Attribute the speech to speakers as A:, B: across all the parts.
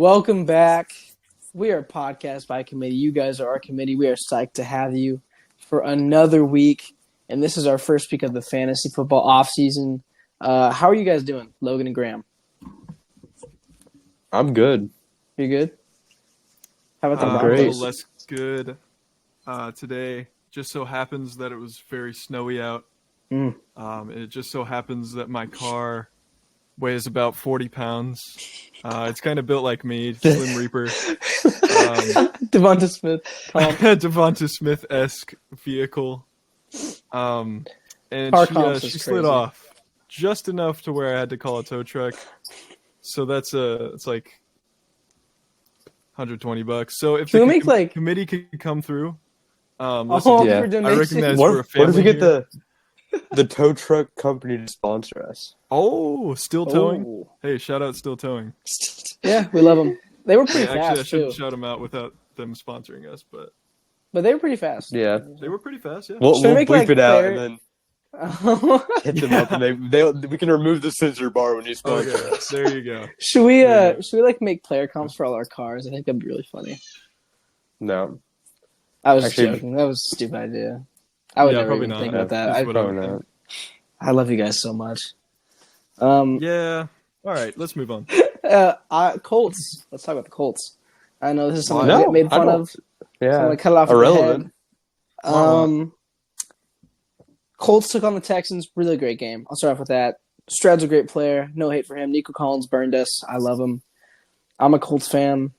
A: Welcome back. We are Podcast by Committee. You guys are our committee. We are psyched to have you for another week. And this is our first week of the fantasy football offseason. How are you guys doing, Logan and Graham?
B: I'm good.
A: You good? How about the
C: I'm a
A: Broncos?
C: little less good today. Just so happens that it was very snowy out. It just so happens that my car weighs about 40 pounds. It's kind of built like me, Slim Reaper.
A: Devonta Smith.
C: Devonta Smith-esque vehicle. And she slid off just enough to where I had to call a tow truck. So it's like $120. So if the committee could come through, I recognize we're a family.
B: What if we get
C: here.
B: the tow truck company to sponsor us?
C: Oh, Still Towing.
A: Oh.
C: Hey, shout out Still Towing.
A: Yeah, we love them. They were pretty
C: Actually,
A: fast,
C: I shouldn't
A: too.
C: shout them out without them sponsoring us, but
A: But they were pretty fast.
B: Yeah.
C: they were pretty fast, yeah.
B: We'll
A: Should we make,
B: bleep
A: like,
B: it out
A: Claire-
B: and then hit them up, and we can remove the scissor bar when you sponsor
C: Okay,
B: us.
C: there you go.
A: Should we
C: Yeah.
A: make player comps for all our cars? I think that'd be really funny.
B: No,
A: I was
B: Actually-
A: joking. That was a stupid idea. I would
C: Yeah,
A: never
C: probably
A: even
C: not.
A: think about
C: Just
A: that.
C: whatever.
B: probably not.
A: I love you guys so much.
C: Yeah. All right, let's move on.
A: Colts. Let's talk about the Colts. I know this is something
B: No,
A: I get made
B: I
A: fun
B: don't-
A: of. So
B: Yeah,
A: I'm gonna cut it off.
B: irrelevant.
A: At the head. Colts took on the Texans. Really great game. I'll start off with that. Stroud's a great player. No hate for him. Nico Collins burned us. I love him. I'm a Colts fan.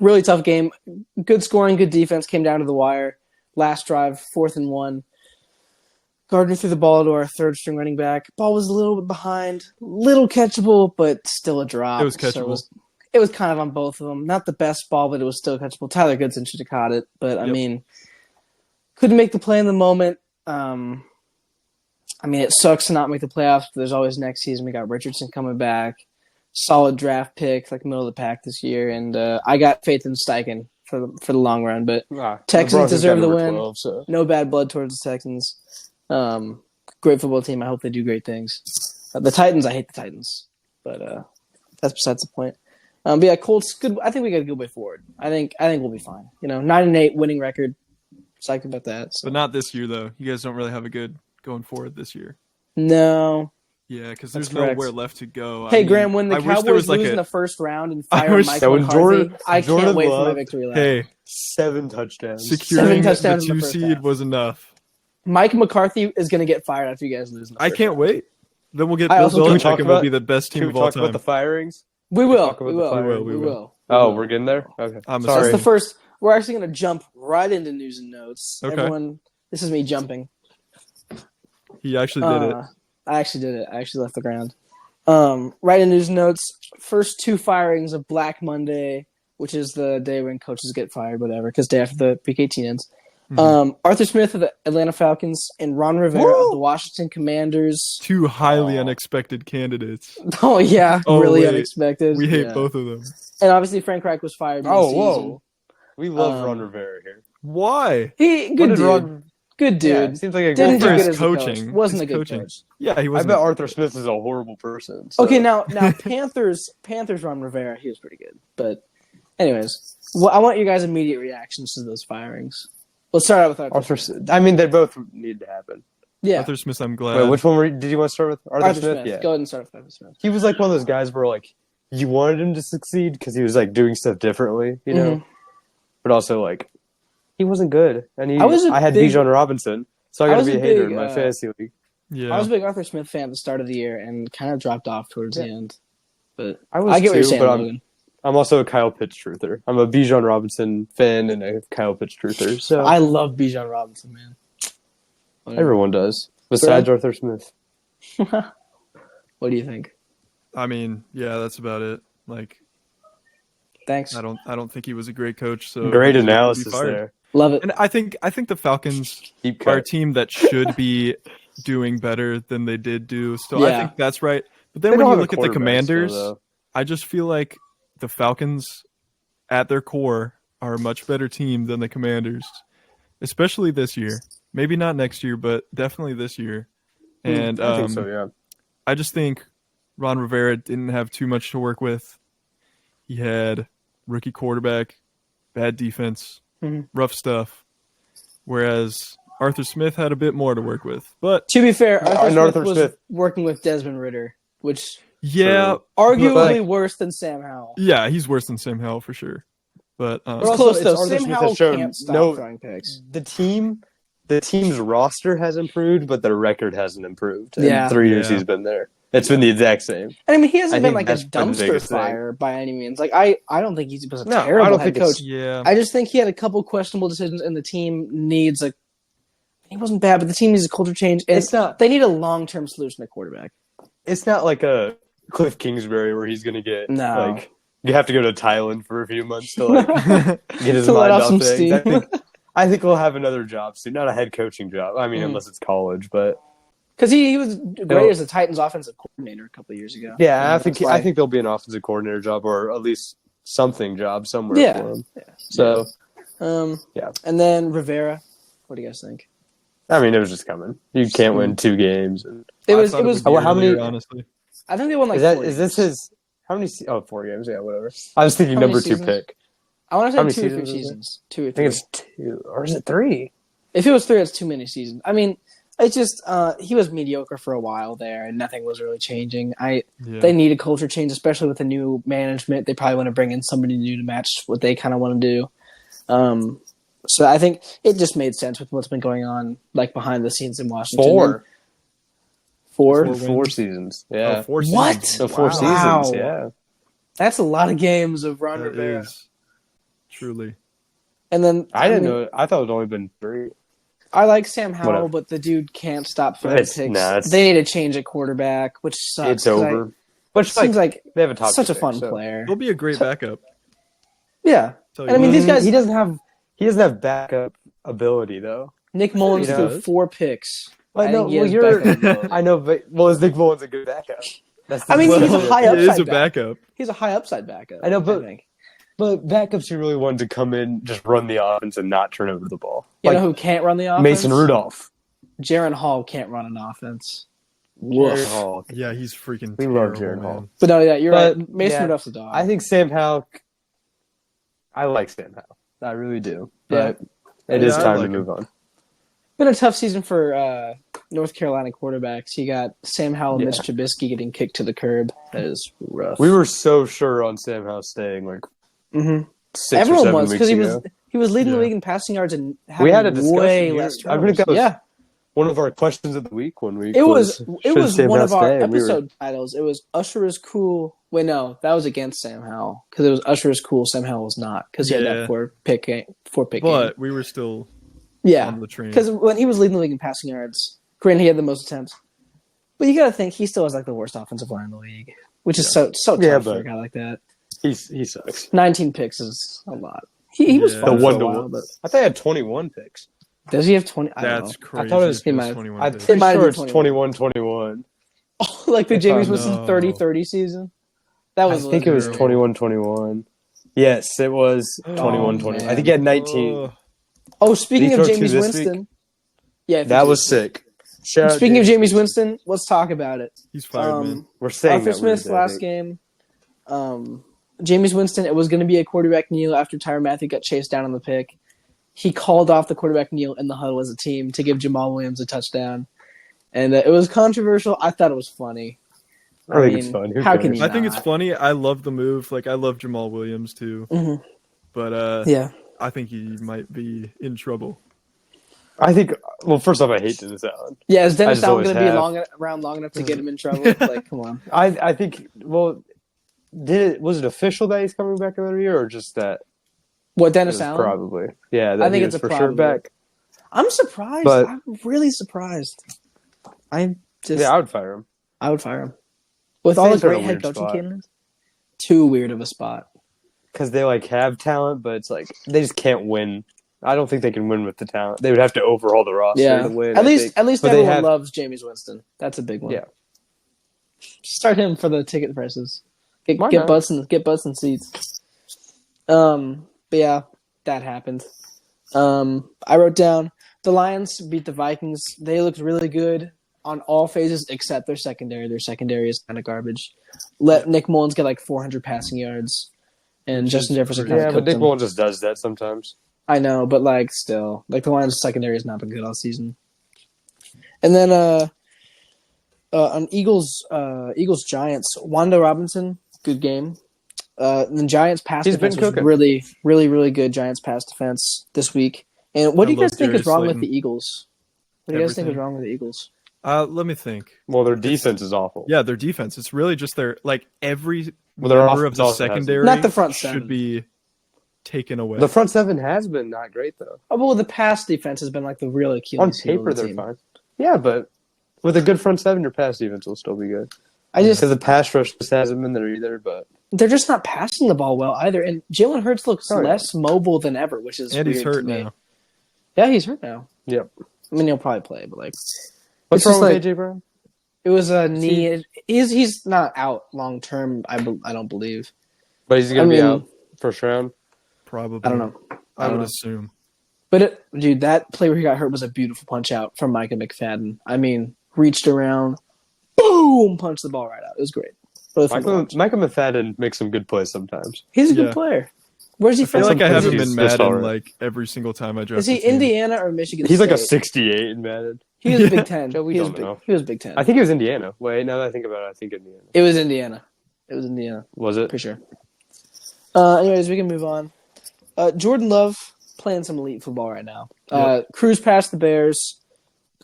A: Really tough game. Good scoring, good defense. Came down to the wire. Last drive, 4th and 1. Gardner threw the ball to our third string running back. Ball was a little bit behind. Little catchable, but still a drop.
C: It was
A: So
C: catchable.
A: it was kind of on both of them. Not the best ball, but it was still catchable. Tyler Goodson should have caught it. But, I
C: Yep.
A: mean, couldn't make the play in the moment. It sucks to not make the playoffs, but there's always next season. We got Richardson coming back. Solid draft pick, like middle of the pack this year. And I got faith in Steichen for the long run. But Texans
B: Broncos
A: deserve
B: got
A: the
B: number
A: win.
B: 12, so.
A: No bad blood towards the Texans. Great football team. I hope they do great things. The Titans, I hate the Titans. But that's besides the point. But yeah, Colts, good. I think we got a good way forward. I think we'll be fine. 9-8 winning record. Psyched about that. So.
C: But not this year, though. You guys don't really have a good going forward this year.
A: No.
C: Yeah, because
A: That's
C: there's
A: correct.
C: nowhere left to go.
A: Hey, Graham, when the
C: I wish there
A: Cowboys
C: was
A: lose in the first round and
C: I
A: fire
C: wish-
A: Mike
B: Yeah, when
A: McCarthy, I
B: Jordan
A: can't wait for my
B: Love-
A: victory lap.
C: Hey,
B: 7 touchdowns.
C: securing the
A: touchdowns in the
C: 2
A: first
C: seed
A: half.
C: was enough.
A: Mike McCarthy is going to get fired after you guys lose. In the
C: I
A: first
C: can't
A: round.
C: wait. Then we'll get
A: I
C: Bill
A: also- Can we
C: Belichick
B: talk
C: and we'll
B: about-
C: be the best
B: Can
C: team
B: we
C: of all
B: talk
C: time.
B: about the firings?
A: We will.
B: talk about
A: We
B: the
A: will.
B: fire?
A: We will.
B: Oh, we're getting there? Okay.
C: I'm
A: So
B: Sorry.
A: that's the first. We're actually going to jump right into news and notes.
C: Okay.
A: Everyone, this is me jumping.
C: He actually did it.
A: I actually did it. I actually left the ground. Right in news and notes. First 2 firings of Black Monday, which is the day when coaches get fired, whatever, because day after the PK ends. Arthur Smith of the Atlanta Falcons and Ron Rivera of the Washington Commanders.
C: 2 highly
B: Aw.
C: unexpected candidates.
A: Oh yeah,
C: Oh,
A: really
C: wait.
A: unexpected.
C: We hate
A: Yeah.
C: both of them.
A: And obviously Frank Reich was fired.
B: Oh,
A: mid-season.
B: whoa. We love
A: Um,
B: Ron Rivera here.
C: Why?
A: He
B: What
A: good
B: did
A: dude.
B: Ron-
A: Good
B: Yeah,
A: dude.
B: seems like a
A: Didn't
B: good
A: do
C: for
A: good
C: his
A: as a coach.
C: coaching.
A: Wasn't a
C: His
A: good
C: coaching.
A: coach.
C: Yeah, he
B: I
C: wasn't.
B: bet Arthur Smith is a horrible person. So.
A: Okay, now Panthers Ron Rivera, he was pretty good. But anyways, I want your guys' immediate reactions to those firings. Let's start out with Arthur.
B: I mean, they both need to happen.
A: Yeah,
C: Arthur Smith, I'm glad.
B: Wait, which one did you want to start with?
A: Arthur Smith.
B: Yeah.
A: Go ahead and start with Arthur Smith.
B: He was like one of those guys where like you wanted him to succeed because he was like doing stuff differently, you know.
A: Mhm.
B: But also like he wasn't good, and
A: I
B: had
A: big-
B: Bijan Robinson, so I
A: I
B: got to
A: was
B: be a
A: a
B: hater
A: big,
B: in my fantasy league.
C: Yeah.
A: I was a big Arthur Smith fan at the start of the year and kind of dropped off towards the end. But
B: I was
A: I get what
B: too,
A: you're saying,
B: but
A: Logan.
B: I'm also a Kyle Pitts truther. I'm a Bijan Robinson fan and a Kyle Pitts truther. So
A: I love Bijan Robinson, man.
B: everyone does, besides Arthur Smith.
A: What do you think?
C: I mean, yeah, that's about it. Like,
A: Thanks.
C: I don't think he was a great coach. So
B: Great
C: he's gonna be
B: analysis
C: fired.
B: there.
A: Love it.
C: And I think the Falcons
B: Deep
C: are a
B: cut.
C: team that should be doing better than they did do. So I
A: Yeah.
C: think that's right. But then
B: They
C: when
B: don't
C: you
B: have a
C: look at the
B: quarterback still,
C: Commanders,
B: though.
C: I just feel like the Falcons, at their core, are a much better team than the Commanders, especially this year. Maybe not next year, but definitely this year. And
B: I think so. Yeah.
C: I just think Ron Rivera didn't have too much to work with. he had rookie quarterback, bad defense, rough stuff. Whereas Arthur Smith had a bit more to work with. But
A: To be fair, Arthur
B: Arthur
A: Smith was
B: Smith-
A: working with Desmond Ritter, which
C: yeah,
A: arguably
C: like-
A: worse than Sam Howell.
C: yeah, he's worse than Sam Howell for sure. But
B: But
A: It's
B: also,
A: close
B: it's
A: though.
B: Arthur
A: Sam
B: Smith
A: Howell
B: has shown
A: can't stop
B: no-
A: throwing picks.
B: the team's roster has improved, but their record hasn't improved. In
A: Yeah.
B: 3 years
C: Yeah.
B: he's been there. It's been the exact same.
A: I mean, he hasn't
B: I
A: been
B: think
A: like a
B: that's been the
A: dumpster
B: biggest thing.
A: fire by any means. Like I don't think he was a
B: No, I
A: terrible
B: don't
A: head
B: think it's-
A: coach.
C: yeah,
A: I just think he had a couple questionable decisions, and the team needs a. He wasn't bad, but the team needs a culture change. And
B: It's not-
A: They need a long-term solution at quarterback.
B: It's not like a Cliff Kingsbury where he's going to get
A: No.
B: like you have to go to Thailand for a few months to like get his
A: To let
B: mind
A: off
B: off
A: some
B: things.
A: steam.
B: I think we'll have another job soon, not a head coaching job. I mean,
A: Mm.
B: unless it's college, but
A: Because he was great
B: No.
A: as the Titans' offensive coordinator a couple of years ago.
B: yeah,
A: And
B: I think
A: that's why-
B: there'll be an offensive coordinator job or at least something job somewhere
A: Yeah.
B: for him. So Yeah.
A: And then Rivera. What do you guys think?
B: I mean, it was just coming. You can't win 2 games. And
A: It
C: I
A: was.
C: thought
A: It was.
C: would be
B: how many-
C: earlier, honestly.
A: I think they won like.
B: is that
A: 4
B: is this
A: games.
B: his? How many? 4 games. Yeah, whatever. I was thinking
A: How many
B: number 2
A: seasons?
B: pick.
A: I want
B: how
A: to
B: many
A: say 2 or 3
B: seasons is it?
A: seasons. 2 or
B: I
A: 3.
B: think it's 2 or is it 3?
A: If it was 3, it's too many seasons. I mean, it's just he was mediocre for a while there, and nothing was really changing.
C: Yeah.
A: They need a culture change, especially with the new management. They probably want to bring in somebody new to match what they kind of want to do. So I think it just made sense with what's been going on, like behind the scenes in Washington.
B: 4.
A: Four?
C: Four.
B: 4
C: wins.
B: seasons.
C: Oh,
B: Yeah.
C: 4
A: What?
C: seasons.
B: So 4
A: Wow.
B: seasons. Yeah.
A: That's a lot of games of Ron
C: That
A: Rivera.
C: is truly.
A: And then
B: I didn't
A: mean,
B: know. I thought it had only been 3.
A: I like Sam Howell,
B: Whatever.
A: but the dude can't stop throwing
B: It's-
A: picks.
B: nah, it's-
A: They need to change a quarterback, which sucks.
B: It's
A: 'cause
B: over. Which
A: Seems like
B: they have a top
A: such a
B: pick,
A: fun
B: so.
A: player.
C: He'll be a great backup.
A: Yeah.
C: Tell
A: And I mean,
C: what.
A: these guys-
B: He doesn't have backup ability though.
A: Nick Mullins
B: He
A: threw
C: does.
A: 4 picks.
B: I know.
A: think he
B: Well,
A: has
B: you're.
A: backup ability.
B: I know, but is Nick Mullins a good backup? That's the
A: I mean, he's a
B: question.
A: high
C: He is
A: upside
C: a backup.
A: He's a high upside backup.
B: I know, but-
A: think.
B: But backups you really want to come in, just run the offense and not turn over the ball.
A: You
B: Like
A: know who can't run the offense?
B: Mason Rudolph.
A: Jaron Hall can't run an offense.
B: Jared Hall.
C: Yeah, he's freaking.
B: We love
C: terrible,
B: Jaron Hall.
C: man.
A: But no, yeah, you're
B: But,
A: right. Mason
B: yeah,
A: Rudolph's a dog.
B: I think Sam Howell. I like Sam Howell. I really do. But it
C: Yeah,
B: is
C: I
B: time
C: like
B: to
C: him.
B: move on.
A: Been a tough season for North Carolina quarterbacks. You got Sam Howell and
B: Yeah.
A: Mitch Trubisky getting kicked to the curb. That is rough.
B: We were so sure on Sam Howell staying like
A: Mhm.
B: 6
A: Everyone
B: or 7
A: was
B: weeks
A: because
B: ago.
A: he was leading the
C: Yeah.
A: league in passing yards and
B: We
A: having
B: had a discussion
A: way
B: here.
A: less
B: I'm gonna
A: turnovers.
B: go-
A: Yeah,
B: One of our questions of the week when we
A: it was
B: should Sam
A: one
B: Howell
A: of our
B: stay? And we were-
A: episode titles. It was Usher is cool. Wait, no, that was against Sam Howell because it was Usher is cool. Sam Howell was not because he had
C: Yeah.
A: that four pick game.
C: But we were still
A: Yeah,
C: on the train.
A: because when he was leading the league in passing yards, granted he had the most attempts, but you got to think he still has like the worst offensive line in the league, which is so tough
B: Yeah,
A: for a
B: but-
A: guy like that.
B: he sucks.
A: 19 picks is a lot. He was
C: Yeah.
A: fun
B: The
A: for a
B: 1-to-1.
A: while, but
B: I thought he had 21 picks.
A: does he have 20? I don't
C: That's
A: know.
C: crazy.
B: I thought it was-
C: if
A: He
C: it's
A: might have-
C: 21
B: I'm
C: picks.
B: pretty
A: might have
B: sure
A: been
B: it's
A: 21.
B: 21-21.
A: Oh, like the
B: If
A: James
B: I'm-
A: Winston
C: No.
A: 30-30 season. That
B: I
A: was
B: think it was
A: terrible.
B: 21-21. Yes, it was 21-21.
A: man.
B: I think he had 19.
C: Oh,
A: Oh, speaking
B: Did
A: of
B: he throw
A: Jameis
B: 2 this week?
A: Winston. Yeah,
B: That was sick. Shout out
A: Speaking of
B: James.
A: Jameis Winston, let's talk about it.
C: he's fired, man.
B: We're saying
A: Arthur
B: that
A: Smith's
B: weird, I
A: last
B: think.
A: game, Jameis Winston, it was going to be a quarterback kneel after Tyrann Mathieu got chased down on the pick. He called off the quarterback kneel in the huddle as a team to give Jamal Williams a touchdown. And it was controversial. I thought it was funny.
B: I think it's fun. Who
A: how
B: cares?
A: can you
C: I think it's
A: not?
C: funny. I love the move. Like I love Jamal Williams too,
A: Mhm.
C: but
A: Yeah.
C: I think he might be in trouble.
B: I think. Well, first off, I hate Dennis Allen.
A: Yeah, is Dennis
B: just
A: Allen
B: always
A: going to be
B: have.
A: around long enough to get him in trouble? Like, come on.
B: I think. Well, was it official that he's coming back another year, or just that?
A: What,
B: it
A: Dennis
B: was
A: Allen?
B: probably. Yeah, that
A: I think
B: he
A: it's
B: was
A: a
B: for sure
A: probably.
B: back.
A: I'm surprised.
B: But-
A: I'm really surprised. I'm just.
B: Yeah, I would fire him.
A: I would fire him. With all the
B: Saints are in
A: great
B: a
A: head
B: weird
A: coaching
B: spot.
A: candidates, too weird of a spot.
B: Because they have talent, but it's like they just can't win. I don't think they can win with the talent. They would have to overhaul the roster
A: Yeah,
B: to win.
A: at
B: I
A: least
B: think.
A: at least
B: But they
A: everyone
B: have-
A: loves Jameis Winston. That's a big one.
B: Yeah.
A: Start him for the ticket prices. Get,
B: Why
A: get
B: not?
A: butts and seats. But yeah, that happened. I wrote down the Lions beat the Vikings. They looked really good on all phases except their secondary. Their secondary is kind of garbage. Let Nick Mullins get like 400 passing yards. and
C: Which
A: Justin
C: is
A: Jefferson
C: pretty-
A: kind
B: Yeah,
A: of
B: but
A: cooked
B: Nick
A: him.
B: Ball just does that sometimes.
A: I know, but like still, like the Lions' secondary has not been good all season. And then on Eagles Giants, Wanda Robinson, good game. The Giants pass
B: He's been
A: defense was
B: cooking.
A: really, really, really good. Giants pass defense this week. And what
C: I
A: do you guys
C: love
A: think is
C: Darius
A: wrong with
C: Slayton.
A: the Eagles? What do you guys think is
C: Everything.
A: wrong with the Eagles?
C: Let me think.
B: Well, their defense is awful.
C: Yeah, their defense. It's really just their every
B: Well, their
C: member of
B: offense
C: the
B: also has-
C: secondary
A: Not the front seven.
C: should be taken away.
B: The front seven has been not great though.
A: Oh, well, the pass defense has been like the real
B: On
A: Achilles heel
B: paper,
A: of the
B: they're
A: team.
B: fine. Yeah, but with a good front seven, your pass defense will still be good.
A: I just
B: Because the pass rush just hasn't been there either. But
A: they're just not passing the ball well either. And Jalen Hurts looks
B: Oh, yeah.
A: less mobile than ever, which is
C: and he's
A: weird
C: hurt
A: to me.
C: now.
A: Yeah, he's hurt now.
B: yep.
A: I mean, he'll probably play, but like
B: What's
A: It's
B: wrong
A: just
B: with
A: like-
B: AJ Brown?
A: it was a knee. He's not out long term. I don't believe.
B: But he's gonna
A: I
B: be
A: mean-
B: out first round.
C: Probably.
A: I don't know.
C: I would
A: know.
C: assume.
A: But dude, that play where he got hurt was a beautiful punch out from Micah McFadden. I mean, reached around, boom, punched the ball right out. It was great. Really fun to watch.
B: Michael McFadden makes some good plays sometimes.
A: He's a
C: Yeah.
A: good player. Where's he
C: I
A: from?
C: feel like I have him
B: He's
C: in
B: just
C: Madden
B: alright.
C: like every single time I draft.
A: Is he
C: a team.
A: Indiana or Michigan
B: He's like a
A: State?
B: 68 in Madden.
A: He was
C: Yeah.
A: Big Ten.
B: Yeah, we
A: he was
B: don't
A: big,
B: know.
A: He was Big Ten.
B: I think he was Indiana. Wait, now that I think about it, I think Indiana.
A: It was Indiana. It was Indiana.
B: Was it?
A: For sure. Anyways, we can move on. Jordan Love playing some elite football right now. Cruise past the Bears,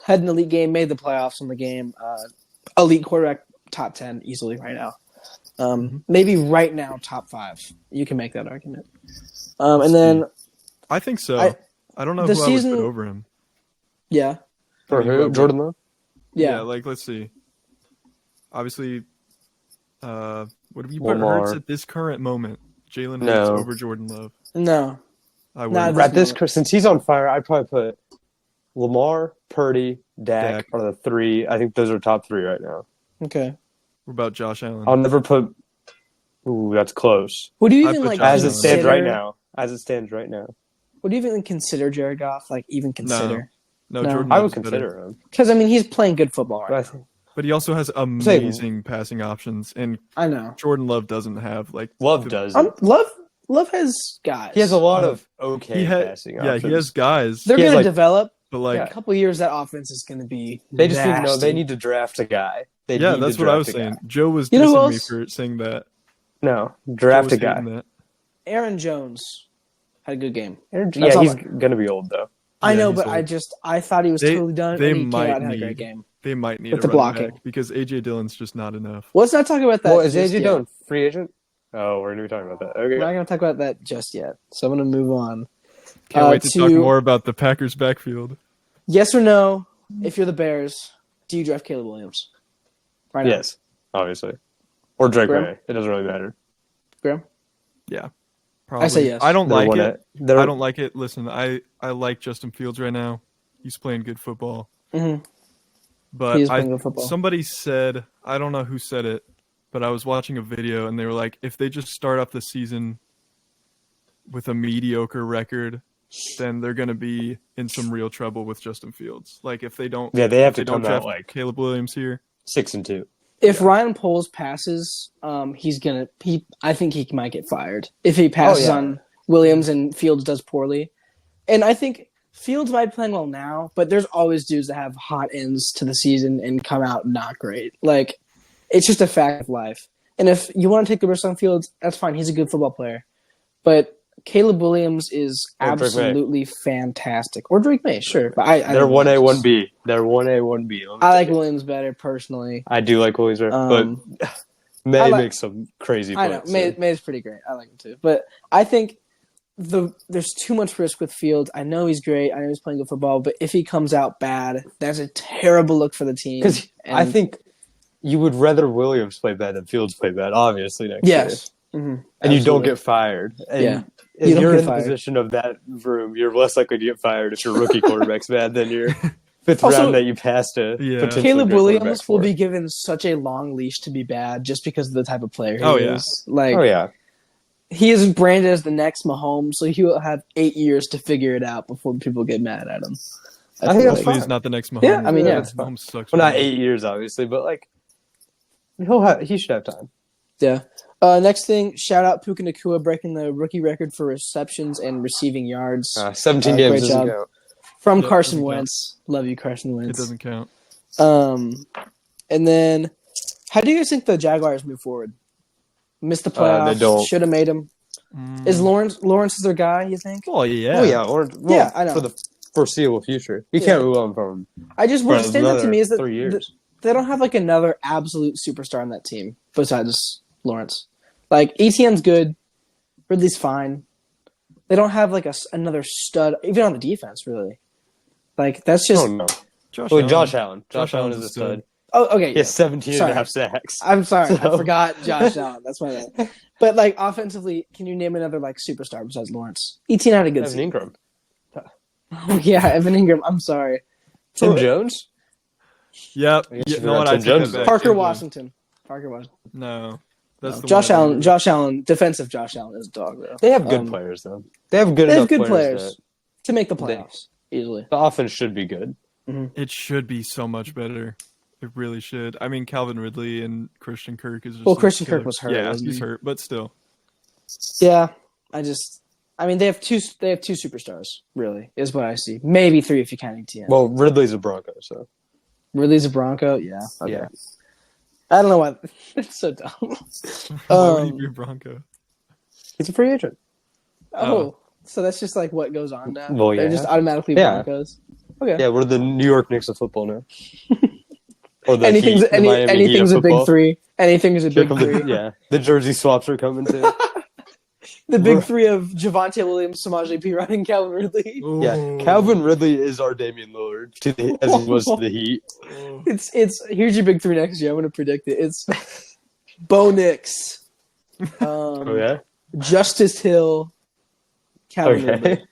A: had an elite game, made the playoffs in the game. Elite quarterback, top 10 easily right now. Maybe right now, top 5. You can make that argument. And then,
C: I think so. I don't know
A: the
C: who I
A: season-
C: would put over him.
A: yeah,
B: For who? Jordan Love?
A: yeah.
C: Like let's see. Obviously, would you put
B: Lamar.
C: Hurts at this current moment? Jalen Hurts
B: No.
C: over Jordan Love.
A: No.
C: I
A: Nah,
C: would.
A: Right.
B: At this, since he's on fire, I'd probably put Lamar, Purdy, Dak are the 3. I think those are top 3 right now.
A: Okay.
C: What about Josh Allen?
B: I'll never put. Ooh, that's close.
A: What do you
C: I
A: even
C: put
A: like?
C: Josh
B: As it
C: Allen.
B: stands right
A: consider-
B: now. As it stands right now.
A: What do you even consider Jared Goff? Like even consider?
C: no,
A: no.
C: Jordan
B: I would
C: Love's better.
B: consider him.
A: Because I mean, he's playing good football
B: But
A: right
B: I
A: now.
B: think
C: But he also has
B: saying-
C: amazing passing options, and
A: I know.
C: Jordan Love doesn't have like
B: Love
C: the-
B: does.
A: Love has guys.
B: He has a lot of okay
C: He had,
B: passing
C: yeah,
B: options.
C: he has guys,
A: They're
B: he has,
A: going
B: like-
A: to develop.
C: but like,
A: In a couple years, that offense is going to be.
B: They just need to know
A: nasty.
B: they need to draft a guy. They
C: yeah,
B: need to
C: that's what I was
B: draft a guy.
C: saying. Joe was
A: You know who
C: dissing me
A: else?
C: for saying that.
B: No,
C: Joe
B: draft
C: was
B: a guy.
C: hating that.
A: Aaron Jones had a good game.
B: Yeah,
A: That's
B: he's
A: all-
B: gonna be old though.
A: I
C: Yeah,
A: know,
C: he's
A: but
C: old.
A: I thought he was
C: They-
A: totally done.
C: they
A: and he came
C: might
A: out and had a
C: need-
A: great game.
C: They might need
A: With
C: a
A: the
C: running
A: blocking.
C: back because AJ Dillon's just not enough.
A: Well, let's not talk about that.
B: Well, is
A: just
B: AJ
A: yet.
B: Dillon free agent? Oh, we're gonna be talking about that. Okay.
A: We're not going to talk about that just yet. So I'm going to move on.
C: Can't wait to talk
A: to-
C: more about the Packers backfield.
A: Yes or no? If you're the Bears, do you draft Caleb Williams? Right now.
B: Yes, obviously. Or Drake
A: Graham?
B: May. It doesn't really matter.
A: Graham?
C: Yeah, probably.
A: I say yes.
C: I don't
B: They're
C: like
B: one
C: it.
B: at- they're-
C: I don't like it. Listen, I like Justin Fields right now. He's playing good football.
A: Mhm.
C: But
A: He is playing good football.
C: somebody said, I don't know who said it, but I was watching a video and they were like, if they just start off the season with a mediocre record, then they're going to be in some real trouble with Justin Fields. Like if they don't,
B: Yeah, they have
C: if
B: to
C: they don't
B: come out
C: draft
B: like
C: Caleb Williams here.
B: 6-2.
A: If Ryan Poles passes, he's gonna. I think he might get fired if he passes
B: yeah.
A: on Williams and Fields does poorly. And I think Fields might be playing well now, but there's always dudes that have hot ends to the season and come out not great. Like it's just a fact of life. And if you want to take the risk on Fields, that's fine. He's a good football player, but Caleb Williams is
B: Or Drake May.
A: absolutely fantastic. Or Drake May, sure. But I
B: They're
A: don't know.
B: 1A, 1B. They're 1A, 1B.
A: I like Williams better personally.
B: I do like Williams,
A: Um,
B: but May
A: I like-
B: makes some crazy
A: I
B: plays.
A: know May's pretty great. I like him too, but I think there's too much risk with Fields. I know he's great. I know he's playing good football, but if he comes out bad, that's a terrible look for the team.
B: Because I
A: And-
B: think you would rather Williams play bad than Fields play bad, obviously, next year.
A: yes, Mhm.
B: And you don't
A: Absolutely.
B: get fired. And
A: Yeah.
B: if
A: You don't
B: you're
A: get
B: in the
A: fired.
B: position of that room, you're less likely to get fired if your rookie quarterback's bad than your fifth
A: Also,
B: round that you passed a
C: Yeah.
B: potentially
A: Caleb
B: great
A: Williams
B: quarterback
A: will
B: for.
A: be given such a long leash to be bad just because of the type of player he
C: Oh, yeah.
A: is. Like
B: Oh yeah,
A: he is branded as the next Mahomes, so he will have 8 years to figure it out before people get mad at him.
B: I think that's
C: Hopefully
B: fine.
C: he's not the next Mahomes.
A: Yeah, I mean, yeah.
B: that's fine.
C: Mahomes sucks.
B: Well, not
C: right now.
B: 8 years, obviously, but like he should have time.
A: Yeah. Next thing, shout out Puka Nacua breaking the rookie record for receptions and receiving yards
B: 17
A: great
B: games doesn't
A: job.
B: count.
A: from
C: Yep,
A: Carson
C: doesn't count.
A: Wentz. Love you, Carson
C: It
A: Wentz.
C: doesn't count.
A: And then, how do you guys think the Jaguars move forward? Missed the
B: They
A: playoffs.
B: don't.
A: Should have made them. Is Lawrence their guy? You think?
C: Oh yeah.
B: Oh yeah,
A: Yeah, I know.
B: for the foreseeable future. You
A: Yeah.
B: can't move on from him
A: I just
B: for
A: what stands out to me is that
B: 3 years.
A: they don't have like another absolute superstar on that team besides Lawrence. Like ETN's good, Ridley's fine. They don't have like another stud even on the defense really. Like that's just
B: Oh no.
C: Josh
B: Well,
C: Allen.
B: Josh Allen.
C: Josh
B: Josh Allen
C: Allen's
B: is a
C: a stud.
B: stud.
A: oh okay.
B: He has 17 and
A: Sorry.
B: a half sacks.
A: I'm sorry, I
B: So-
A: forgot Josh Allen. That's my bad. But like offensively, can you name another like superstar besides Lawrence? ETN had a good
B: Evan
A: season.
B: Ingram.
A: Oh yeah, Evan Ingram. I'm sorry.
B: Tim Jones?
C: Yep.
B: I guess
C: Yeah,
B: you
C: no,
B: forgot
C: what, I
B: Tim
C: take
B: Jones
C: that
B: there.
C: back.
A: Parker
C: Tim Jones.
A: Washington. Parker Washington.
C: No. That's
A: No.
C: the
A: Josh
C: one I
A: Allen.
C: remember.
A: Josh Allen. Defensive Josh Allen is a dog though.
B: They have good
A: Um,
B: players though. They have good
A: They have
B: enough
A: good
B: players.
A: players to make the playoffs easily.
B: The offense should be good.
C: It should be so much better. It really should. I mean, Calvin Ridley and Christian Kirk is just
A: Well,
C: a
A: Christian Kirk
C: killer.
A: was hurt,
C: Yeah,
A: wasn't
C: he's
A: he?
C: hurt, but still.
A: Yeah, I mean, they have two superstars. Really, is what I see. Maybe three if you count ETN.
B: Well, Ridley's a Bronco, so
A: Ridley's a Bronco. Yeah. Okay.
B: yeah.
A: I don't know why. It's so dumb.
C: Why would he
A: Um,
C: be a Bronco?
B: He's a free agent.
A: Oh, so that's just like what goes on now.
B: Well,
A: They're
B: yeah.
A: just automatically
B: Yeah.
A: Broncos. Okay.
B: Yeah, we're the New York Knicks of football now. Or the
A: Anything's
B: Heat, the Miami Heat
A: anything's
B: of
A: a big
B: football.
A: three. Anything is a
B: Here
A: big
B: come
A: three.
B: yeah, the jersey swaps are coming too.
A: The big three of Javonte Williams, Samaje Perine, and Calvin Ridley.
B: Yeah, Calvin Ridley is our Damian Lillard as he was to the Heat.
A: It's here's your big three next year. I'm gonna predict it. It's Bo Nix,
B: Oh yeah,
A: Justice Hill, Calvin Ridley.
B: okay.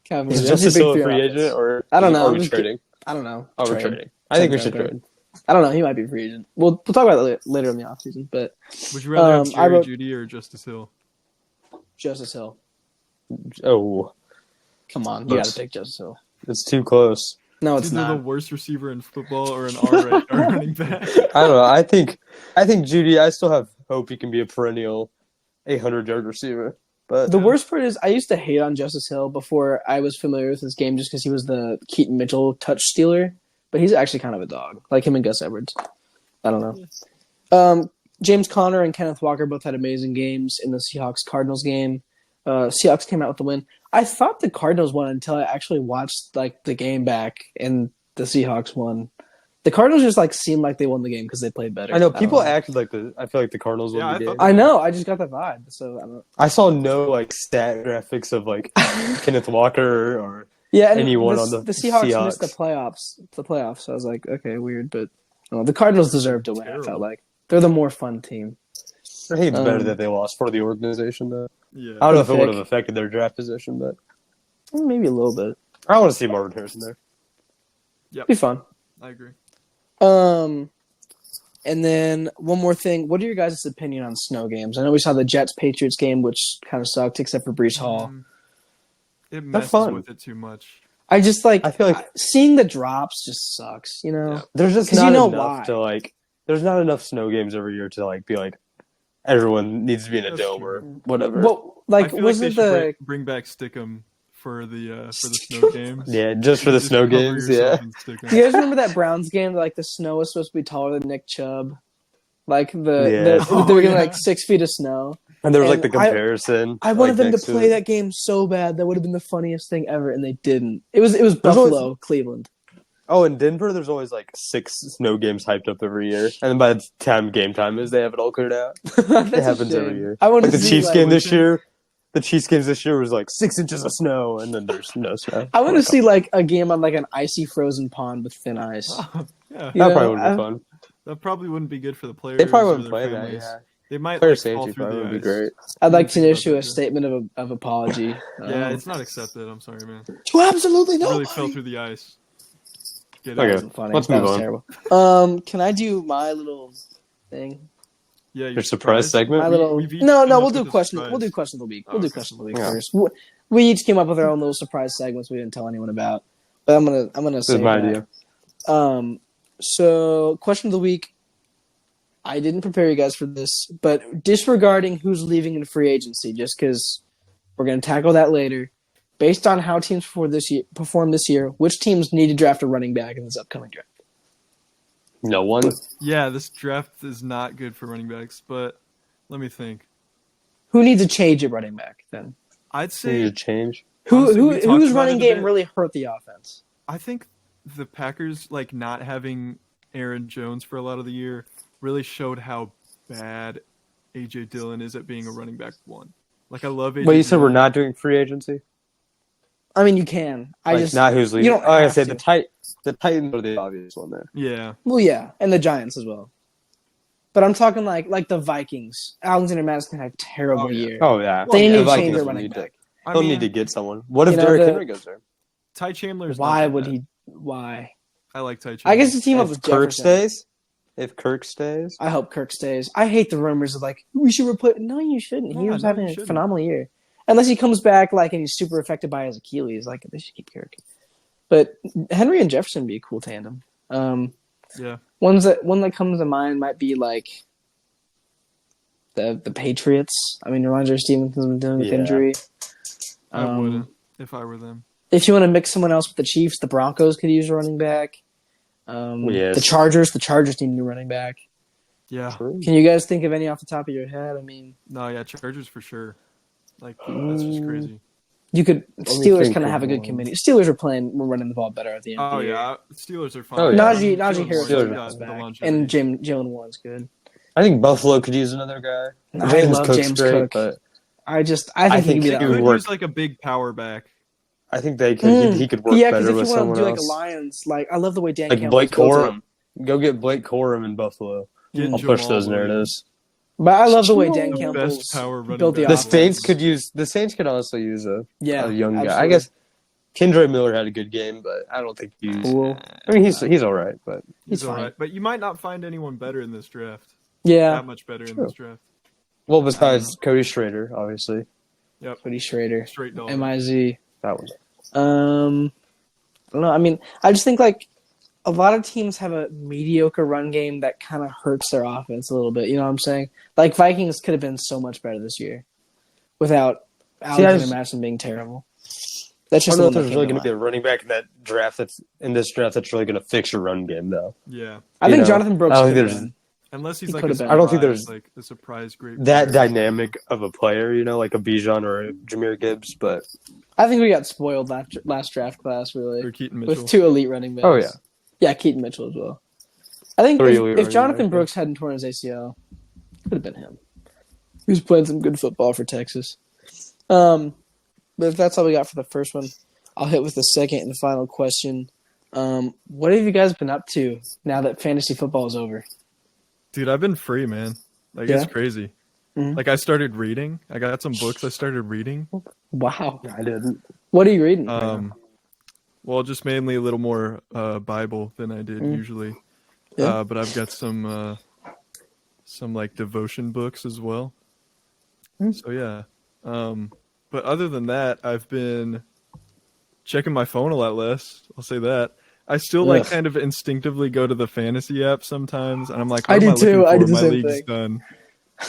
A: Calvin
B: Is
A: Ridley. That's
B: Justice
A: your big
B: Hill a
A: three
B: free
A: on offense.
B: agent or
A: I don't know.
B: Are
A: I'm
B: we
A: just
B: trading?
A: I don't know.
B: Oh, we're
A: Trade.
B: trading. I think we
A: Second
B: should
A: round
B: trade.
A: I don't know. He might be a free agent. We'll talk about that later in the offseason. But
C: Would you rather have
A: I
C: Jerry
A: wrote-
C: Judy or Justice Hill?
A: Justice Hill,
B: Oh,
A: come on, you got
B: Close.
A: to pick Justice Hill.
B: it's too close.
A: No, it's
C: It's either the
A: not.
C: worst receiver in football or an R running back.
B: I don't know. I think Judy. I still have hope he can be a perennial 800-yard receiver. But
A: The worst part is I used to hate on Justice Hill before I was familiar with his game just because he was the Keaton Mitchell touch stealer. But he's actually kind of a dog, like him and Gus Edwards. I don't know. James Conner and Kenneth Walker both had amazing games in the Seahawks-Cardinals game. Seahawks came out with the win. I thought the Cardinals won until I actually watched like the game back and the Seahawks won. The Cardinals just like seemed like they won the game because they played better.
B: I know
A: don't
B: people acted like I feel like the Cardinals
C: Yeah,
B: won
C: I
B: the game.
C: thought-
A: I know. I just got that vibe. So I don't.
B: I saw no like stat graphics of like Kenneth Walker or
A: Yeah, and
B: anyone on the
A: Seahawks missed the
B: Seahawks.
A: playoffs. So I was like, okay, weird, but the Cardinals deserve to win. I
C: Terrible.
A: felt like they're the more fun team.
B: I think it's better
A: Um,
B: that they lost for the organization though.
C: Yeah.
B: I don't know if it
A: Pick.
B: would have affected their draft position, but
A: Maybe a little bit.
B: I want to see Marvin Harrison there.
A: Be fun.
C: I agree.
A: And then one more thing. What are your guys' opinion on snow games? I know we saw the Jets Patriots game, which kind of sucked, except for Brees Hall.
C: It messes
B: fun.
C: with it too much.
A: I just like
B: I feel like
A: seeing the drops just sucks. You know.
C: Yeah.
B: there's just
A: 'Cause
B: not
A: you know
B: enough
A: why.
B: to like. There's not enough snow games every year to like be like everyone needs to be in a
C: That's
B: dome
C: true.
B: or whatever.
A: Well,
C: I
A: like
C: feel like they
A: wasn't
C: should
A: the
C: bring back Stickum for the snow games.
B: yeah, just for the
C: Just
B: snow
C: cover
B: games.
C: yourself
B: Yeah,
C: in Stickum.
A: Do you guys remember that Browns game? Like the snow was supposed to be taller than Nick Chubb. Like
B: Yeah.
A: they were
C: Oh,
A: getting
C: yeah.
A: like 6 feet of snow.
B: and there was
A: And
B: like the comparison.
A: I wanted
B: like,
A: them to
B: next
A: play
B: it.
A: that game so bad. That would have been the funniest thing ever, and they didn't. It was
B: There's
A: Buffalo,
B: always-
A: Cleveland.
B: Oh, in Denver, there's always like 6 snow games hyped up every year, and then by the time game time is, they have it all cleared out.
A: That's a
B: It happens
A: shame.
B: every year.
A: I want
B: Like
A: to
B: the
A: see
B: Chiefs
A: like,
B: game this year. The Chiefs games this year was like 6 inches of snow, and then there's no snow.
A: I want to
B: Like,
A: see like a game on like an icy frozen pond with thin ice.
C: Yeah,
A: You
B: That
A: know,
B: probably would be
A: I-
B: fun.
C: that probably wouldn't be good for the players.
B: They probably
C: or
B: wouldn't
C: their
B: play that.
C: families.
B: Yeah,
C: They might
B: player
C: like, fall
B: safety
C: through
B: probably
C: the
B: would be
C: ice.
B: great.
A: I'd like to
C: think about
A: issue
C: that,
A: a
C: yeah.
A: statement of apology.
C: Yeah, it's not accepted. I'm sorry, man.
A: to absolutely
C: It
A: no.
C: really fell through the ice. Get
B: Okay.
C: out.
A: Wasn't funny.
B: Let's
A: That
B: move
A: was
B: on.
A: terrible. Can I do my little thing?
C: Yeah,
B: Your surprise
A: My
B: segment.
A: little
C: we've each
A: no,
C: come
A: no.
C: up
A: We'll do
C: with a
A: question.
C: surprise.
A: We'll do question of the week.
C: Oh,
A: We'll do
C: okay.
A: question of the week
B: Yeah.
A: first. We each came up with our own little surprise segments we didn't tell anyone about. But I'm gonna
B: This
A: say
B: is my
A: that.
B: idea.
A: So question of the week: I didn't prepare you guys for this, but disregarding who's leaving in free agency, just because we're going to tackle that later. Based on how teams perform this year, which teams need to draft a running back in this upcoming draft?
B: No one.
C: Yeah, this draft is not good for running backs, but let me think.
A: Who needs a change at running back then?
C: I'd
B: Need
C: say
B: to change.
C: honestly, we talked
A: Whose
C: about
A: running
C: it a
A: game
C: bit.
A: really hurt the offense?
C: I think the Packers, like not having Aaron Jones for a lot of the year, really showed how bad AJ Dillon is at being a running back one. Like I love AJ.
B: But you said we're
C: Dillon.
B: not doing free agency.
A: I mean, you can.
B: Not who's leaving.
A: You don't
B: Like I
A: have
B: said,
A: to.
B: the Titans are the obvious one there.
C: Yeah,
A: Well, yeah, and the Giants as well. But I'm talking like the Vikings. Alexander Madison had a terrible year.
B: Oh yeah,
A: They need
B: the
A: to
B: Vikings
A: change their
B: will
A: running
B: need to-
A: back.
C: I
B: They'll
C: mean,
B: need to get someone. What if
A: You know,
B: Derrick
A: the-
B: Henry goes there?
C: Ty Chandler's.
A: Why
C: not
A: would
C: bad.
A: he? Why?
C: I like Ty Chandler.
A: I guess the team up
B: If
A: with
B: Kirk
A: Jefferson.
B: stays, if Kirk stays,
A: I hope Kirk stays. I hate the rumors of like we should replace. No, you shouldn't. He
C: Yeah,
A: was
C: no,
A: having
C: you
A: a
C: shouldn't.
A: phenomenal year. Unless he comes back like and he's super affected by his Achilles, like they should keep Kirk. But Henry and Jefferson would be a cool tandem.
C: Yeah,
A: One that comes to mind might be like the Patriots. I mean, Ramondre Stevenson's been dealing with
B: Yeah.
A: injury.
C: I wouldn't if I were them.
A: If you want to mix someone else with the Chiefs, the Broncos could use a running back.
B: Yes.
A: The Chargers need a new running back.
C: Yeah,
B: true.
A: Can you guys think of any off the top of your head? I mean,
C: no, yeah, Chargers for sure. Like that's just crazy.
A: you could.
B: me
A: Steelers
B: think
A: kind of
B: of
A: have a good
B: one.
A: committee. Steelers are running the ball better at the end
C: Oh
A: of the year.
C: yeah, Steelers are fine.
B: Oh, yeah.
A: Najee
C: Jalen
A: Harris
B: Steelers
A: is
B: are
A: back,
C: longevity.
A: and Jalen Warren's good.
B: I think Buffalo could use another guy.
A: I
B: James
A: love
B: Cook's
A: James
B: great,
A: Cook.
B: but
A: I think
B: I
A: he
B: think
A: could be
C: They
A: that.
B: it would
C: could
B: work.
C: use like a big power back.
B: I think they could. He could work
A: Yeah, because
B: better
A: if
B: with
A: you want
B: someone
A: to do like
B: else.
A: a Lions, like I love the way Dan
B: Like
A: Campbell
B: Blake
A: built it.
B: Corum. Go get Blake Corum in Buffalo.
C: Get
B: I'll push
C: Jamal
B: those
C: Williams.
B: narratives.
A: But I love the way Dan
C: The
A: Campbell
C: best power running
A: built the
C: back.
B: The
A: offense.
B: Saints could also use a
A: Yeah,
B: young guy. I
A: absolutely.
B: guess Kendra Miller had a good game, but I don't think he's.
A: Cool.
B: I mean, he's all right, but
A: He's
C: He's all
A: fine.
C: right, but you might not find anyone better in this draft.
A: Yeah,
C: That much better in this draft.
B: well, besides Cody Schrader, obviously
A: Cody Schrader,
C: Straight dog.
A: MIZ.
B: that was.
A: I don't know. I mean, I just think like a lot of teams have a mediocre run game that kind of hurts their offense a little bit. You know what I'm saying? Like Vikings could have been so much better this year without Alexander
B: just-
A: Madison being terrible. That's
B: I
A: just
B: don't know if
A: the one
B: there's
A: that
B: really
A: came
B: going to
A: to
B: be
A: mind.
B: a running back in this draft that's really going to fix your run game, though.
C: Yeah,
A: I
B: you
A: think
B: know,
A: Jonathan Brooks
B: I don't
A: could
B: think
A: have
B: there's
A: been.
C: unless he's
A: He
C: like
A: could
C: a
A: have been.
B: I don't think
C: surprise,
B: there's
C: like a surprise great
B: That
C: player.
B: dynamic of a player, like a Bijan or a Jameer Gibbs, but
A: I think we got spoiled last draft class, really,
C: or Keaton Mitchell.
A: with two elite running backs.
B: Oh, yeah.
A: Yeah, Keaton Mitchell as well. I think
B: Three
A: if,
B: elite
A: if
B: running
A: Jonathan
B: backs,
A: Brooks hadn't torn his ACL, it could have been him. He was playing some good football for Texas. But if that's all we got for the first one, I'll hit with the second and final question. What have you guys been up to now that fantasy football is over?
C: Dude, I've been free, man. Like
A: Yeah?
C: it's crazy.
A: Mhm.
C: Like I started reading. I got some books I started reading.
A: Wow.
B: I didn't.
A: What are you reading?
C: Well, just mainly a little more Bible than I did usually.
A: Yeah.
C: But I've got some like devotion books as well. So yeah. But other than that, I've been checking my phone a lot less. I'll say that. I still like
A: Ugh.
C: kind of instinctively go to the fantasy app sometimes, and I'm like,
A: I
C: what
A: do
C: am
A: too.
C: looking
A: I
C: for?
A: do the
C: My
A: same
C: league's
A: thing.
C: done.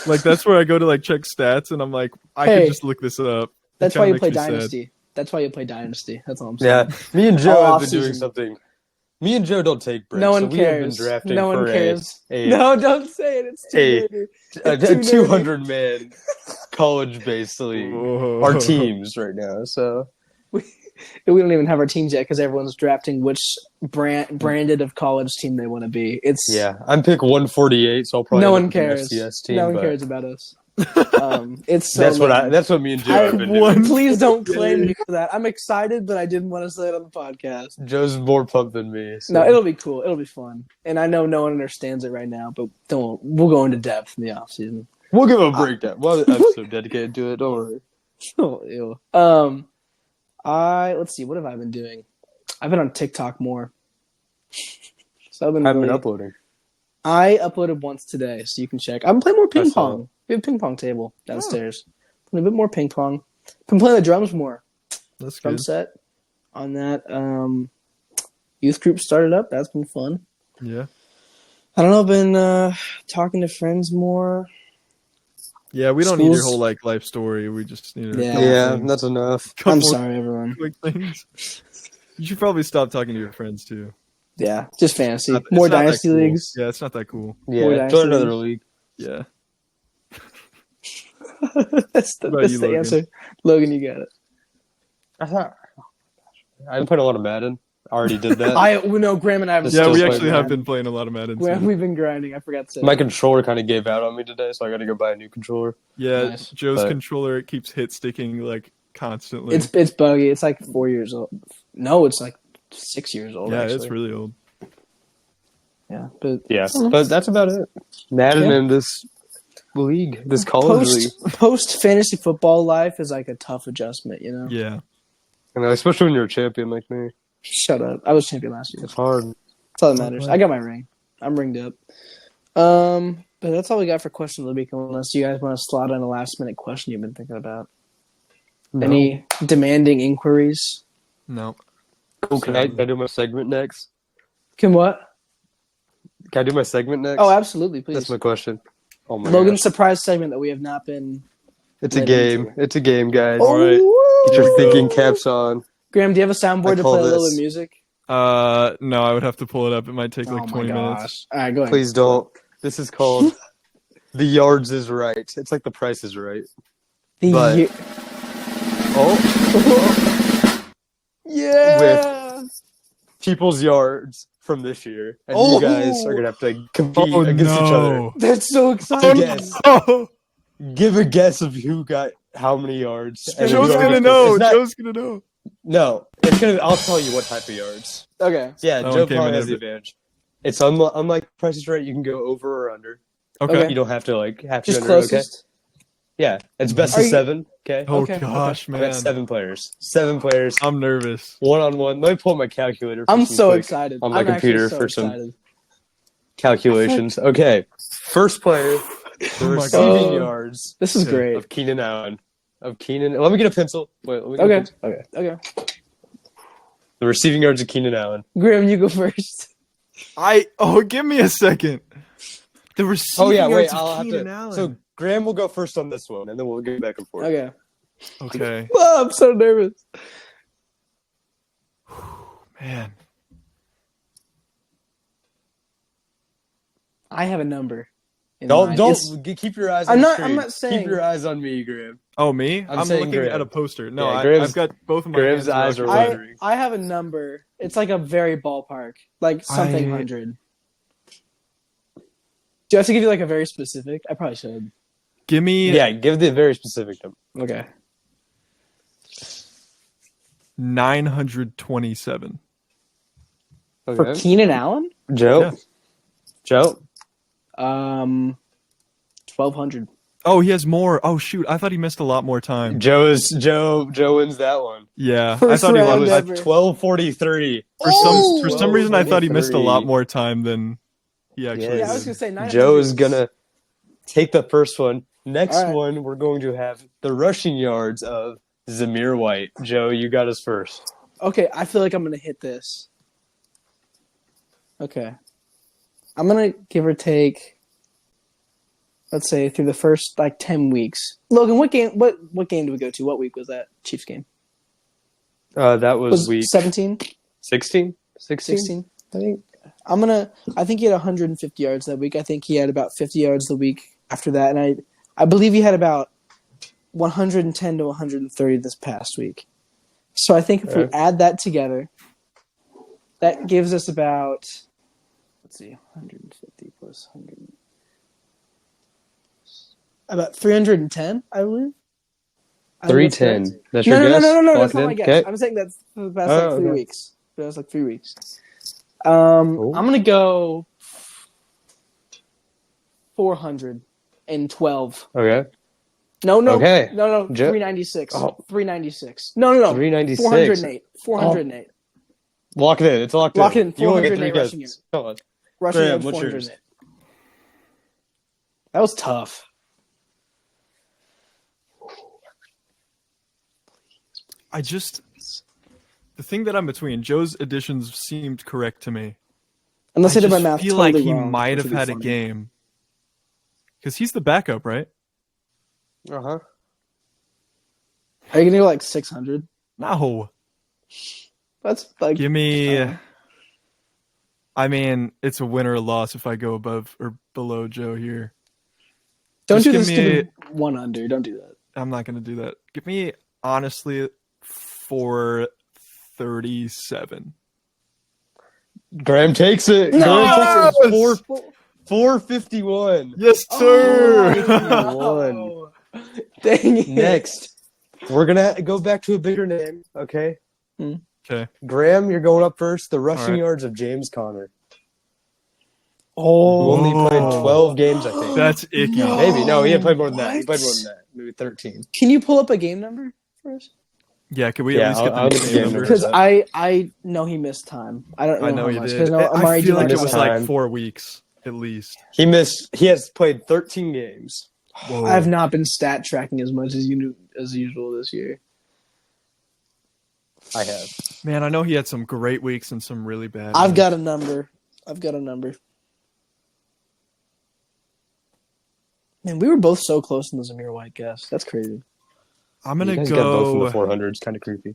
C: Like that's where I go to like check stats, and I'm like, I
A: Hey,
C: could just look this up.
A: That's
C: It
A: why
C: kinda
A: you play
C: makes me sad.
A: Dynasty. That's why you play Dynasty. That's all I'm saying.
B: Yeah, me and Joe
A: All
B: have been doing
A: offseason.
B: something. Me and Joe don't take breaks.
A: No one
B: so we have been
A: cares.
B: drafting
A: No one
B: for
A: cares.
B: a
A: No, don't say it. It's too
B: a-
A: nerdy.
B: a
A: It's too nerdy.
B: 200-man college-based league.
C: Whoa.
B: Our teams right now. So
A: We don't even have our teams yet because everyone's drafting which branded of college team they want to be. It's
B: yeah, I'm pick 148, so I'll probably
A: no
B: end
A: one
B: up with an
A: cares.
B: FCS team.
A: No one
B: but
A: cares about us. It's so
B: That's
A: lame.
B: that's what me and Joe have been doing.
C: One-
A: Please don't claim me for that. I'm excited, but I didn't want to say it on the podcast.
B: Joe's more pumped than me. So.
A: No, it'll be cool. It'll be fun. And I know no one understands it right now, but we'll go into depth in the off season.
B: We'll give a breakdown. We'll have an episode dedicated to it. Don't worry.
A: Oh, ew. Let's see. What have I been doing? I've been on TikTok more. So I've been.
B: I haven't been
A: really-
B: uploading.
A: I uploaded once today, so you can check. I'm playing more ping
B: saw
A: pong. We have a ping pong table downstairs. Playing a bit more ping pong. Been playing the drums more.
C: That's
A: Drum
C: good.
A: set on that. Youth group started up. That's been fun.
C: Yeah.
A: I don't know. I've been talking to friends more.
C: Yeah, we don't need your
A: Schools-
C: whole life story. We just need
A: Yeah.
B: Yeah,
C: things.
B: that's enough.
A: I'm
C: Couple
A: sorry, everyone.
C: quick things. You should probably stop talking to your friends too.
A: Yeah, just fantasy.
C: It's
A: More
C: not that
A: dynasty
C: cool.
A: leagues.
C: Yeah, it's not that cool.
A: More
B: Yeah,
A: dynasty
B: join another
A: leagues.
B: league.
C: Yeah.
A: that's the,
C: What about
A: that's
C: you,
A: the
C: Logan?
A: answer. Logan, you got it.
B: I thought I've played a lot of Madden. I already did that.
A: Graham and I have.
B: Just
C: Yeah,
B: still
C: we
B: play
C: actually have
B: Madden.
C: been playing a lot of Madden
A: Graham,
C: too.
A: we've been grinding. I forgot to say.
B: My controller kind of gave out on me today, so I got to go buy a new controller.
C: Yeah,
A: Nice.
C: Joe's
B: But-
C: controller, it keeps hit sticking like constantly.
A: It's buggy. It's like 4 years old. No, it's like 6 years old.
C: yeah,
A: actually.
C: it's really old.
A: Yeah, but
B: Yeah, but that's about it. Madden
A: Yeah.
B: and this league, this college league.
A: post fantasy football life is like a tough adjustment. You know.
C: Yeah.
B: You know, especially when you're a champion like me.
A: Shut up. I was champion last year.
B: It's hard.
A: That's all that matters. I got my ring. I'm ringed up. But that's all we got for question of the week. Unless you guys want to slot in a last minute question you've been thinking about.
B: No.
A: Any demanding inquiries?
C: No.
B: Cool, can I do my segment next?
A: Can what?
B: Can I do my segment next?
A: Oh, absolutely, please.
B: That's my question. Oh my
A: Logan's
B: gosh.
A: surprise segment that we have not been.
B: It's a
A: led
B: game.
A: into.
B: It's a game, guys.
C: All right.
B: Get your
C: Here we
B: thinking
C: go.
B: caps on.
A: Graham, do you have a soundboard
B: I
A: to
B: call
A: play a little
B: this-
A: bit of music?
C: No, I would have to pull it up. It might take like
A: Oh my
C: 20 minutes.
A: gosh. All right, go ahead.
B: Please don't. This is called The Yards is Right. It's like The Price is Right.
A: The
B: but-
A: year-
B: Oh,
A: yeah.
B: people's yards from this year. And
A: Oh.
B: you guys are going to have to compete against each other.
A: That's so
B: To
A: exciting.
B: guess.
C: Oh,
B: Give a guess of who got how many yards. and
C: Joe's
B: whoever
C: gonna
B: gets-
C: know.
B: it's not-
C: Joe's gonna know.
B: No, it's gonna. I'll tell you what type of yards.
A: Okay.
B: Yeah,
C: That
B: Joe
C: one came
B: probably
C: in
B: has
C: a
B: the
C: bit-
B: advantage. It's unlike Price is Right. You can go over or under.
C: Okay.
B: You don't have to like have to
A: Just
B: under. Okay.
A: closest.
B: Yeah, it's best
A: Are
B: of
A: you-
B: 7. Okay.
C: Oh
A: Okay,
C: gosh,
B: I
C: man.
B: got 7 players. 7 players.
C: I'm nervous.
B: 1-on-1. Let me pull up my calculator. For
A: I'm
B: some
A: so
B: quick
A: excited.
B: on my
A: I'm
B: computer
A: actually so
B: for some
A: excited.
B: calculations. Okay. First player, the
C: Oh my
B: receiving
A: God.
B: yards
A: This is
C: Yeah.
A: great.
B: of Keenan Allen. Let me get a pencil. Wait. Let me get a
A: Okay.
B: pencil. Okay.
A: Okay.
B: The receiving yards of Keenan Allen.
A: Graham, you go first.
C: Give me a second. The receiving
B: Oh yeah, wait.
C: yards of
B: I'll have
C: Keenan
B: to.
C: Allen.
B: So Graham will go first on this one, and then we'll go back and forth.
A: Okay.
C: Okay,
A: Oh, I'm so nervous.
C: man.
A: I have a number. in
B: Don't
A: mind.
B: don't
A: It's-
B: keep your eyes.
A: I'm
B: on
A: not-
B: the
A: I'm
B: screen.
A: not saying-
B: Keep your eyes on me, Graham.
C: Oh, me?
B: I'm
C: I'm
B: saying
C: looking
B: Graham.
C: at a poster. No,
B: Yeah, Graham's-
C: I've got both of my
B: Graham's
C: hands
B: eyes are
C: occupied.
B: wondering.
A: I have a number. It's like a very ballpark, like something
C: I-
A: 100. Do I have to give you like a very specific? I probably should.
C: Give me
B: Yeah, give the very specific number.
A: Okay.
C: 927.
A: For
B: Okay.
A: Keenan Allen,
B: Joe.
C: Yeah.
B: Joe.
A: 1,200.
C: Oh, he has more. Oh shoot, I thought he missed a lot more time.
B: Joe wins that one.
C: Yeah,
A: First
C: I thought he
A: round
C: was.
A: ever.
B: At 12:43.
C: For some reason, I thought he missed a lot
B: 12:43.
C: more time than he actually
A: Yeah, I
C: did.
A: was gonna say 900.
B: Joe is gonna take the first one. Next
A: All right.
B: one, we're going to have the rushing yards of Zamir White. Joe, you got us first.
A: Okay, I feel like I'm gonna hit this. Okay, I'm gonna give or take. Let's say through the first like 10 weeks. Logan, what game? What game do we go to? What week was that Chiefs game?
B: That was
A: Was
B: week
A: 17,
B: 16?
A: 16? I think. I think he had 150 yards that week. I think he had about 50 yards the week after that, and I believe he had about 110 to 130 this past week. So I think if we
B: Okay.
A: add that together, that gives us about, let's see, 150 plus 100, about 310, I believe. I think that's
B: 310.
A: correct.
B: That's
A: No,
B: your
A: no,
B: guess?
A: no,
B: Locked
A: that's not
B: in?
A: my guess.
B: Okay.
A: I'm saying that's for the past
B: Oh,
A: like 3
B: okay.
A: weeks. That was like 3 weeks.
B: Cool.
A: I'm gonna go 412.
B: Okay.
A: No,
B: Okay.
A: no,
B: Joe-
A: 396.
B: Oh.
A: 396. No.
B: 396.
A: 408. 408.
B: Lock it in. It's locked in.
A: Lock it in.
B: You only get
A: 408
B: 3
A: rushing
B: guesses. Come on.
A: Rushing
B: Graham,
A: yards,
B: what's
A: 408. That was tough.
C: The thing that I'm between, Joe's additions seemed correct to me.
A: Unless I did my
C: just
A: math
C: feel
A: totally
C: like he
A: wrong,
C: might
A: which
C: have
A: would be
C: had a
A: funny.
C: game. Because he's the backup, right?
B: Uh-huh.
A: Are you gonna go like 600?
C: No.
A: That's like
C: Give me.
A: uh,
C: I mean, it's a win or a loss if I go above or below Joe here.
A: don't
C: just
A: do
C: give
A: the
C: me-
A: stupid one under. Don't do that.
C: I'm not going to do that. Give me, honestly, 437.
B: Graham takes it.
A: No!
B: Graham takes it.
C: Yes!
B: 451.
C: Yes, sir!
A: Oh, no. Dang it.
B: Next, we're gonna go back to a bigger name. Okay,
C: Okay.
B: Graham, you're going up first. The rushing
C: right.
B: yards of James Conner, who
A: Oh,
B: only played
C: Whoa.
B: 12 games, I think.
C: That's icky.
A: No.
B: Maybe no, he had played more than that. He
A: What?
B: played more than that. Maybe 13.
A: Can you pull up a game number for us?
C: Yeah, can we
B: Yeah,
C: at least get
B: I'll
C: the
B: get the
C: game
B: game
C: number?
B: numbers.
A: Because
B: up.
A: I know he missed time. I don't know
C: I know
A: how
C: he
A: much.
C: did.
A: Because Amari
C: I feel like it
B: missed
C: was
B: time.
C: like 4 weeks, at least.
B: He has played 13 games.
C: Whoa.
A: I have not been stat tracking as much as usual this year.
B: I have.
C: Man, I know he had some great weeks and some really bad
A: I've
C: ones.
A: got a number. Man, we were both so close in the Zamir White guess. That's crazy.
C: I'm
B: You
C: going
B: guys
C: to
B: got both in the
C: go
B: 400s. Kind of creepy.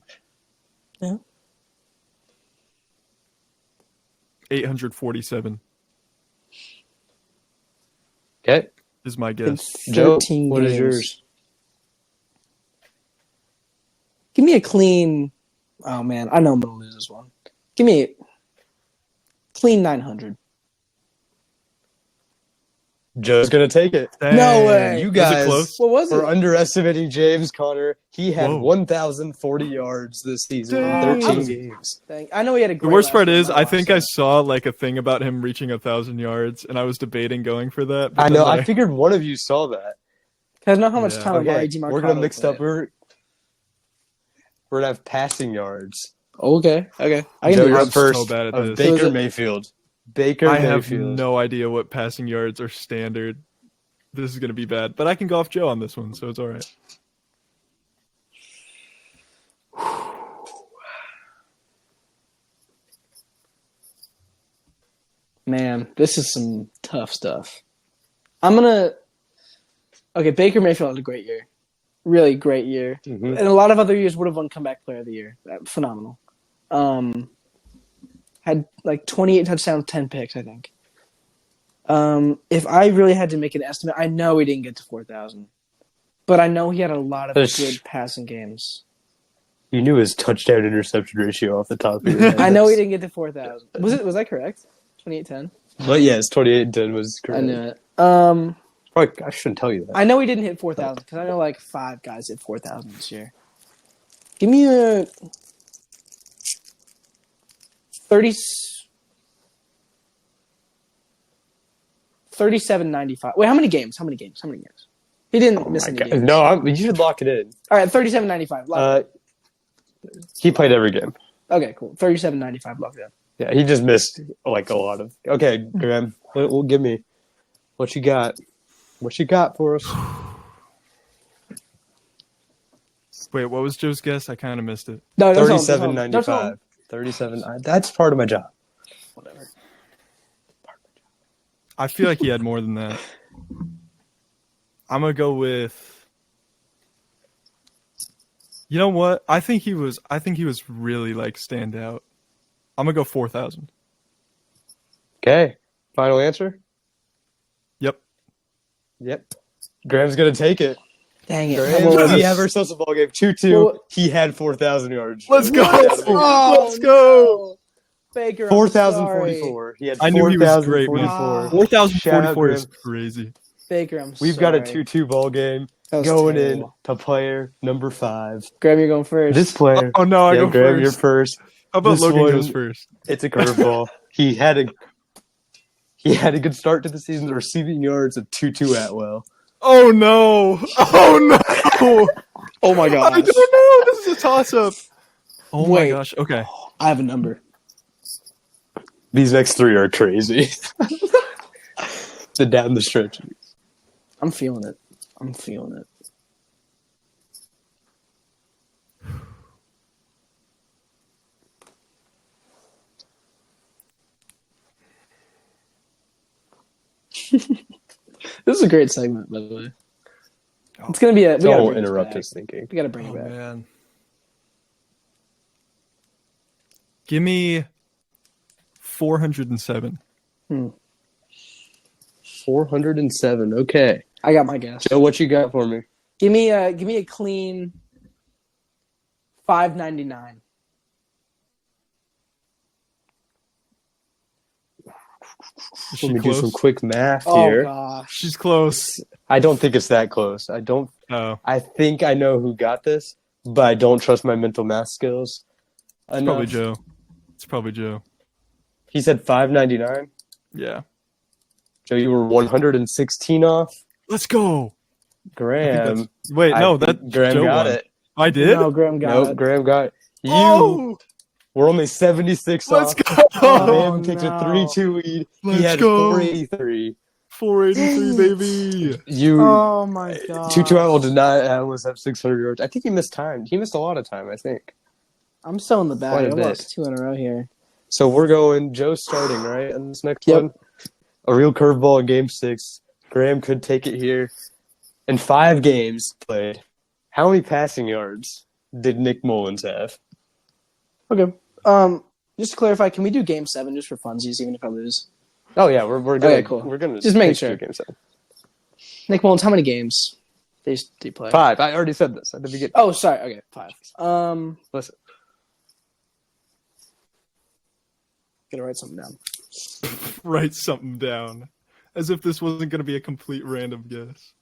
C: 847
B: Okay,
C: is my
A: In
C: guess.
B: Joe,
A: 13
B: what is
A: games.
B: yours?
A: Give me a clean. Oh man, I know I'm gonna lose this one. Give me a clean 900.
B: Joe's gonna take it.
A: No
C: Dang.
A: way.
B: You
C: Was
B: guys
C: it close?
A: What was
B: for
A: it?
B: underestimating James Conner. He had
C: Whoa.
B: 1,040 yards this season
C: Dang.
B: in 13 games.
A: Dang. I know he had a
C: The
A: great.
C: worst
A: last
C: part
A: year,
C: is,
A: my
C: I
A: last
C: think I
A: year.
C: saw like a thing about him reaching 1,000 yards, and I was debating going for that. but
B: I
C: then,
B: know. I
C: like,
B: figured one of you saw that.
A: I know how much
C: Yeah.
A: time Amari
B: Okay,
A: DeMarcado
B: we're gonna mix
A: played.
B: up. We're gonna have passing yards.
A: Okay. I can
B: Joe,
A: do
B: you're
C: I'm
B: up
A: this.
B: first.
C: so bad at
B: of
C: this.
B: Baker
A: So is it-
B: Mayfield. Baker
C: I have
B: Mayfield.
C: no idea what passing yards are standard. This is gonna be bad, but I can go off Joe on this one, so it's all right.
A: Man, this is some tough stuff. I'm gonna. Okay, Baker Mayfield had a great year, really great year,
B: Mhm.
A: and a lot of other years would have won comeback player of the year. Phenomenal. Had like 28 touchdowns, 10 picks, I think. If I really had to make an estimate, I know he didn't get to 4,000, but I know he had a lot of
B: That's-
A: good passing games.
B: You knew his touchdown interception ratio off the top of your head.
A: I know he didn't get to 4,000. Was I correct? 28-10.
B: But yes, 28-10 was correct.
A: I knew it.
B: Probably, I shouldn't tell you that.
A: I know he didn't hit 4,000 because I know like 5 guys hit 4,000 this year. Give me a 30, 37.95. Wait, how many games? He didn't miss
B: My
A: any
B: God.
A: games.
B: No, you should lock it in.
A: All right, 37.95. Lock it.
B: He played every game.
A: Okay, cool. 37.95. Lock it up.
B: Yeah, he just missed like a lot of. Okay, Graham, well, give me what you got. What you got for us?
C: Wait, what was Joe's guess? I kind of missed it.
A: No, don't tell him, don't tell him.
B: 37.95. 37. That's part of my job.
A: Whatever.
C: I feel like he had more than that. I'm gonna go with. You know what? I think he was really like stand out. I'm gonna go 4,000.
B: Okay, final answer.
C: Yep.
B: Yep. Graham's gonna take it.
A: Dang it.
B: Graham,
A: What was
B: we
A: it?
B: have ourselves a ball game. 2-2.
A: Well,
B: He had 4,000 yards.
C: Let's go!
A: Oh,
C: Let's go!
A: Baker, I'm
B: 4,044. He had
C: I knew he was great, man.
B: 4,044. Shout out,
C: 4,044 is
B: Graham.
C: crazy.
A: Baker, I'm
B: We've
A: sorry.
B: got a 2-2 ball game
A: That was
B: going
A: terrible.
B: in to player number 5.
A: Graham, you're going first.
B: This player.
C: Oh no, I
B: yeah,
C: go
B: Graham,
C: first.
B: you're first.
C: How about
B: this
C: Logan
B: one-
C: goes first?
B: It's a curveball. He had a good start to the season. The receiving yards of Tutu Atwell.
C: Oh no! Oh no!
A: Oh my gosh.
C: I don't know. This is a toss-up. Oh
A: Wait.
C: my gosh. Okay.
A: I have a number.
B: These next 3 are crazy. The down the stretch.
A: I'm feeling it. This is a great segment, by the way. It's gonna be a. We gotta
B: Don't
A: bring this
B: interrupt
A: back.
B: his thinking.
A: We gotta bring
C: Oh
A: it back.
C: man. Give me 407.
B: 407. Okay.
A: I got my guess.
B: Joe, what you got for me?
A: Give me a clean 599.
C: Is
B: Let
C: she
B: me do some
C: close?
B: quick math
A: Oh
B: here.
A: gosh.
C: She's close.
B: I don't think it's that close. I don't.
C: Oh,
B: I think I know who got this, but I don't trust my mental math skills.
C: it's probably Joe. It's probably Joe.
B: He said 599.
C: Yeah.
B: Joe, you were 116 off.
C: Let's go.
B: Graham.
C: Wait,
B: I
C: no,
B: think
C: that
B: Graham
C: Joe
B: got
C: won.
B: it.
C: I did.
A: No, Graham got
B: Nope,
A: it.
B: Graham got it. You
C: Oh,
B: were only 76
C: let's
B: off.
C: go.
B: Graham takes
A: no.
B: a 3-2 lead.
C: Let's
B: He had
C: go.
B: 483.
C: 483, baby.
B: You.
A: Oh my god.
B: Tutu Atwell did not almost have 600 yards. I think he missed time. He missed a lot of time, I think.
A: I'm still in the
B: Quite
A: bag.
B: a
A: I
B: bit.
A: lost 2 in a row here.
B: So we're going, Joe's starting, right, in this next
A: Yep.
B: one? A real curveball in Game 6. Graham could take it here. In 5 games played, how many passing yards did Nick Mullins have?
A: Okay. Just to clarify, can we do Game 7 just for funsies, even if I lose?
B: Oh, yeah, we're gonna,
A: Okay, cool.
B: we're gonna
A: Just making
B: take
A: sure.
B: Game 7.
A: Nick Mullins, how many games did he play?
B: 5. I already said this at the beginning.
A: Oh, sorry. Okay, 5.
B: Listen.
A: Gotta write something down.
C: Write something down. As if this wasn't going to be a complete random guess.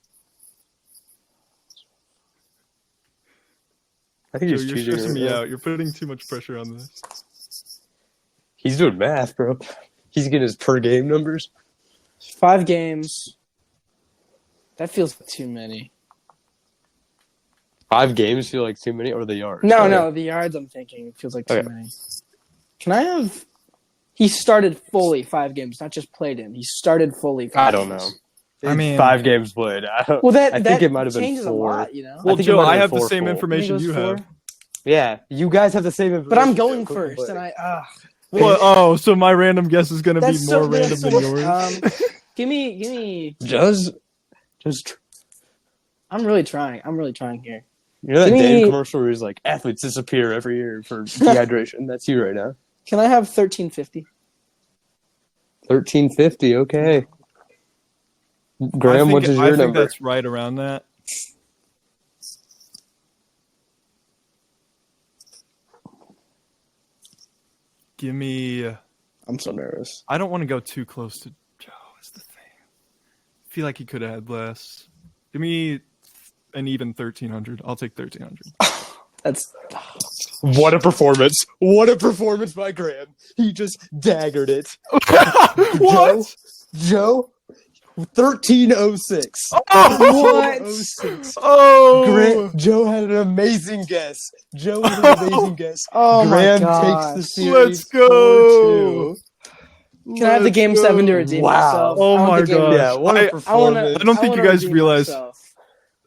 B: I think
C: Joe,
B: he's
C: you're
B: choosing
C: stressing
B: right
C: me
B: now.
C: out. You're putting too much pressure on this.
B: He's doing math, bro. He's getting his per game numbers.
A: 5 games. That feels like too many.
B: 5 games feel like too many, or the yards?
A: No,
B: Okay.
A: no, the yards I'm thinking feels like too
B: Okay.
A: many. Can I have? He started fully 5 games, not just played in. He started fully. 5
B: I don't know.
A: games.
C: I mean-
B: 5 games played.
A: Well, that
B: I
A: that
B: think it might have been
A: changes
B: 4.
A: a lot, you know.
C: Well,
B: think it
C: Joe,
B: might have
C: I
B: been
C: have the
B: 4
C: same
B: full.
C: information you have.
B: Yeah, you guys have the same information.
A: But I'm going
B: Joe.
A: first, and I.
C: Well, oh, so my random guess is going to be
A: That's
C: more
A: so
C: random
A: that's
C: than
A: so-
C: yours.
A: Give me.
B: Just
A: I'm really trying. here.
B: you know that
A: Give
B: Dave
A: me-
B: commercial where he's like, athletes disappear every year for dehydration. That's you right now.
A: Can I have 1350?
B: 1350. Okay.
C: I
B: Graham,
C: think,
B: what is
C: I
B: your
C: think
B: number?
C: that's right around that. Give me.
B: I'm so nervous.
C: I don't want to go too close to Joe. Is the thing. I feel like he could have had less. Give me an even 1300. I'll take 1300.
A: That's
B: What a performance! What a performance by Graham. He just daggered it.
C: What?
B: Joe, 1306.
A: what?
B: 1306.
C: Oh,
B: Joe had an amazing guess. Joe had an amazing guess.
A: Oh
B: Graham
A: my
B: takes
A: gosh.
B: the series.
C: Let's go.
B: 4-2.
A: Can I have the game 7 to redeem
B: Wow.
A: myself?
C: Oh
A: I want
C: my
A: the game-
C: God.
B: Yeah, what a
C: I
A: I
B: performance.
C: don't think you
A: wanna
C: guys
A: redeem
C: realize-
A: myself.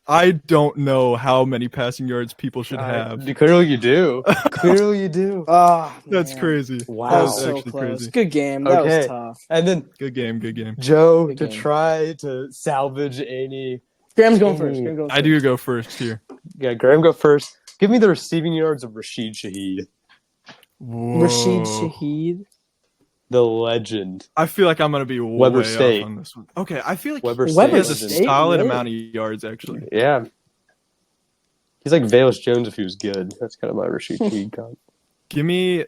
C: I don't know how many passing yards people should have.
B: Clearly you do. Clearly you do.
A: Oh,
C: That's
A: man.
C: crazy.
B: Wow.
A: That was
C: That's
A: so
C: actually
A: close.
C: crazy.
A: Good game. That
B: Okay.
A: was tough.
B: And then
C: Good game. Good game.
B: Joe
A: Good
B: to
A: game.
B: try to salvage any.
A: Graham's going first.
B: Ooh.
A: Graham going
C: I do go first here.
B: Yeah, Graham go first. Give me the receiving yards of Rashid Shaheed,
C: Whoa.
A: Rashid Shaheed.
B: the legend.
C: I feel like I'm gonna be
B: Weber
C: way
B: State.
C: off on this one. Okay, I feel like
B: Weber
C: he
B: State.
C: has a
A: State,
C: solid
A: really?
C: amount of yards actually.
B: Yeah. He's like Valus Jones if he was good. That's kind of my Rashid Shaheed comp.
C: Give me.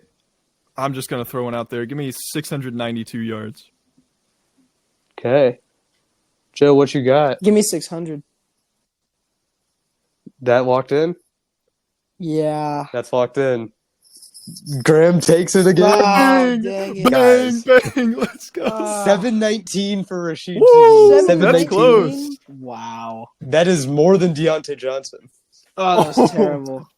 C: I'm just gonna throw one out there. Give me 692 yards.
B: Okay. Joe, what you got?
A: Give me 600.
B: That locked in?
A: Yeah.
B: That's locked in. Graham takes it again.
A: Ah, dang it.
C: Bang,
B: Guys.
C: bang, let's go.
A: Ah.
B: 719 for Rashid
C: Woo!
B: Shaheed.
C: That's
B: 719.
C: close.
A: Wow.
B: That is more than Deontay Johnson.
A: Oh, that's terrible.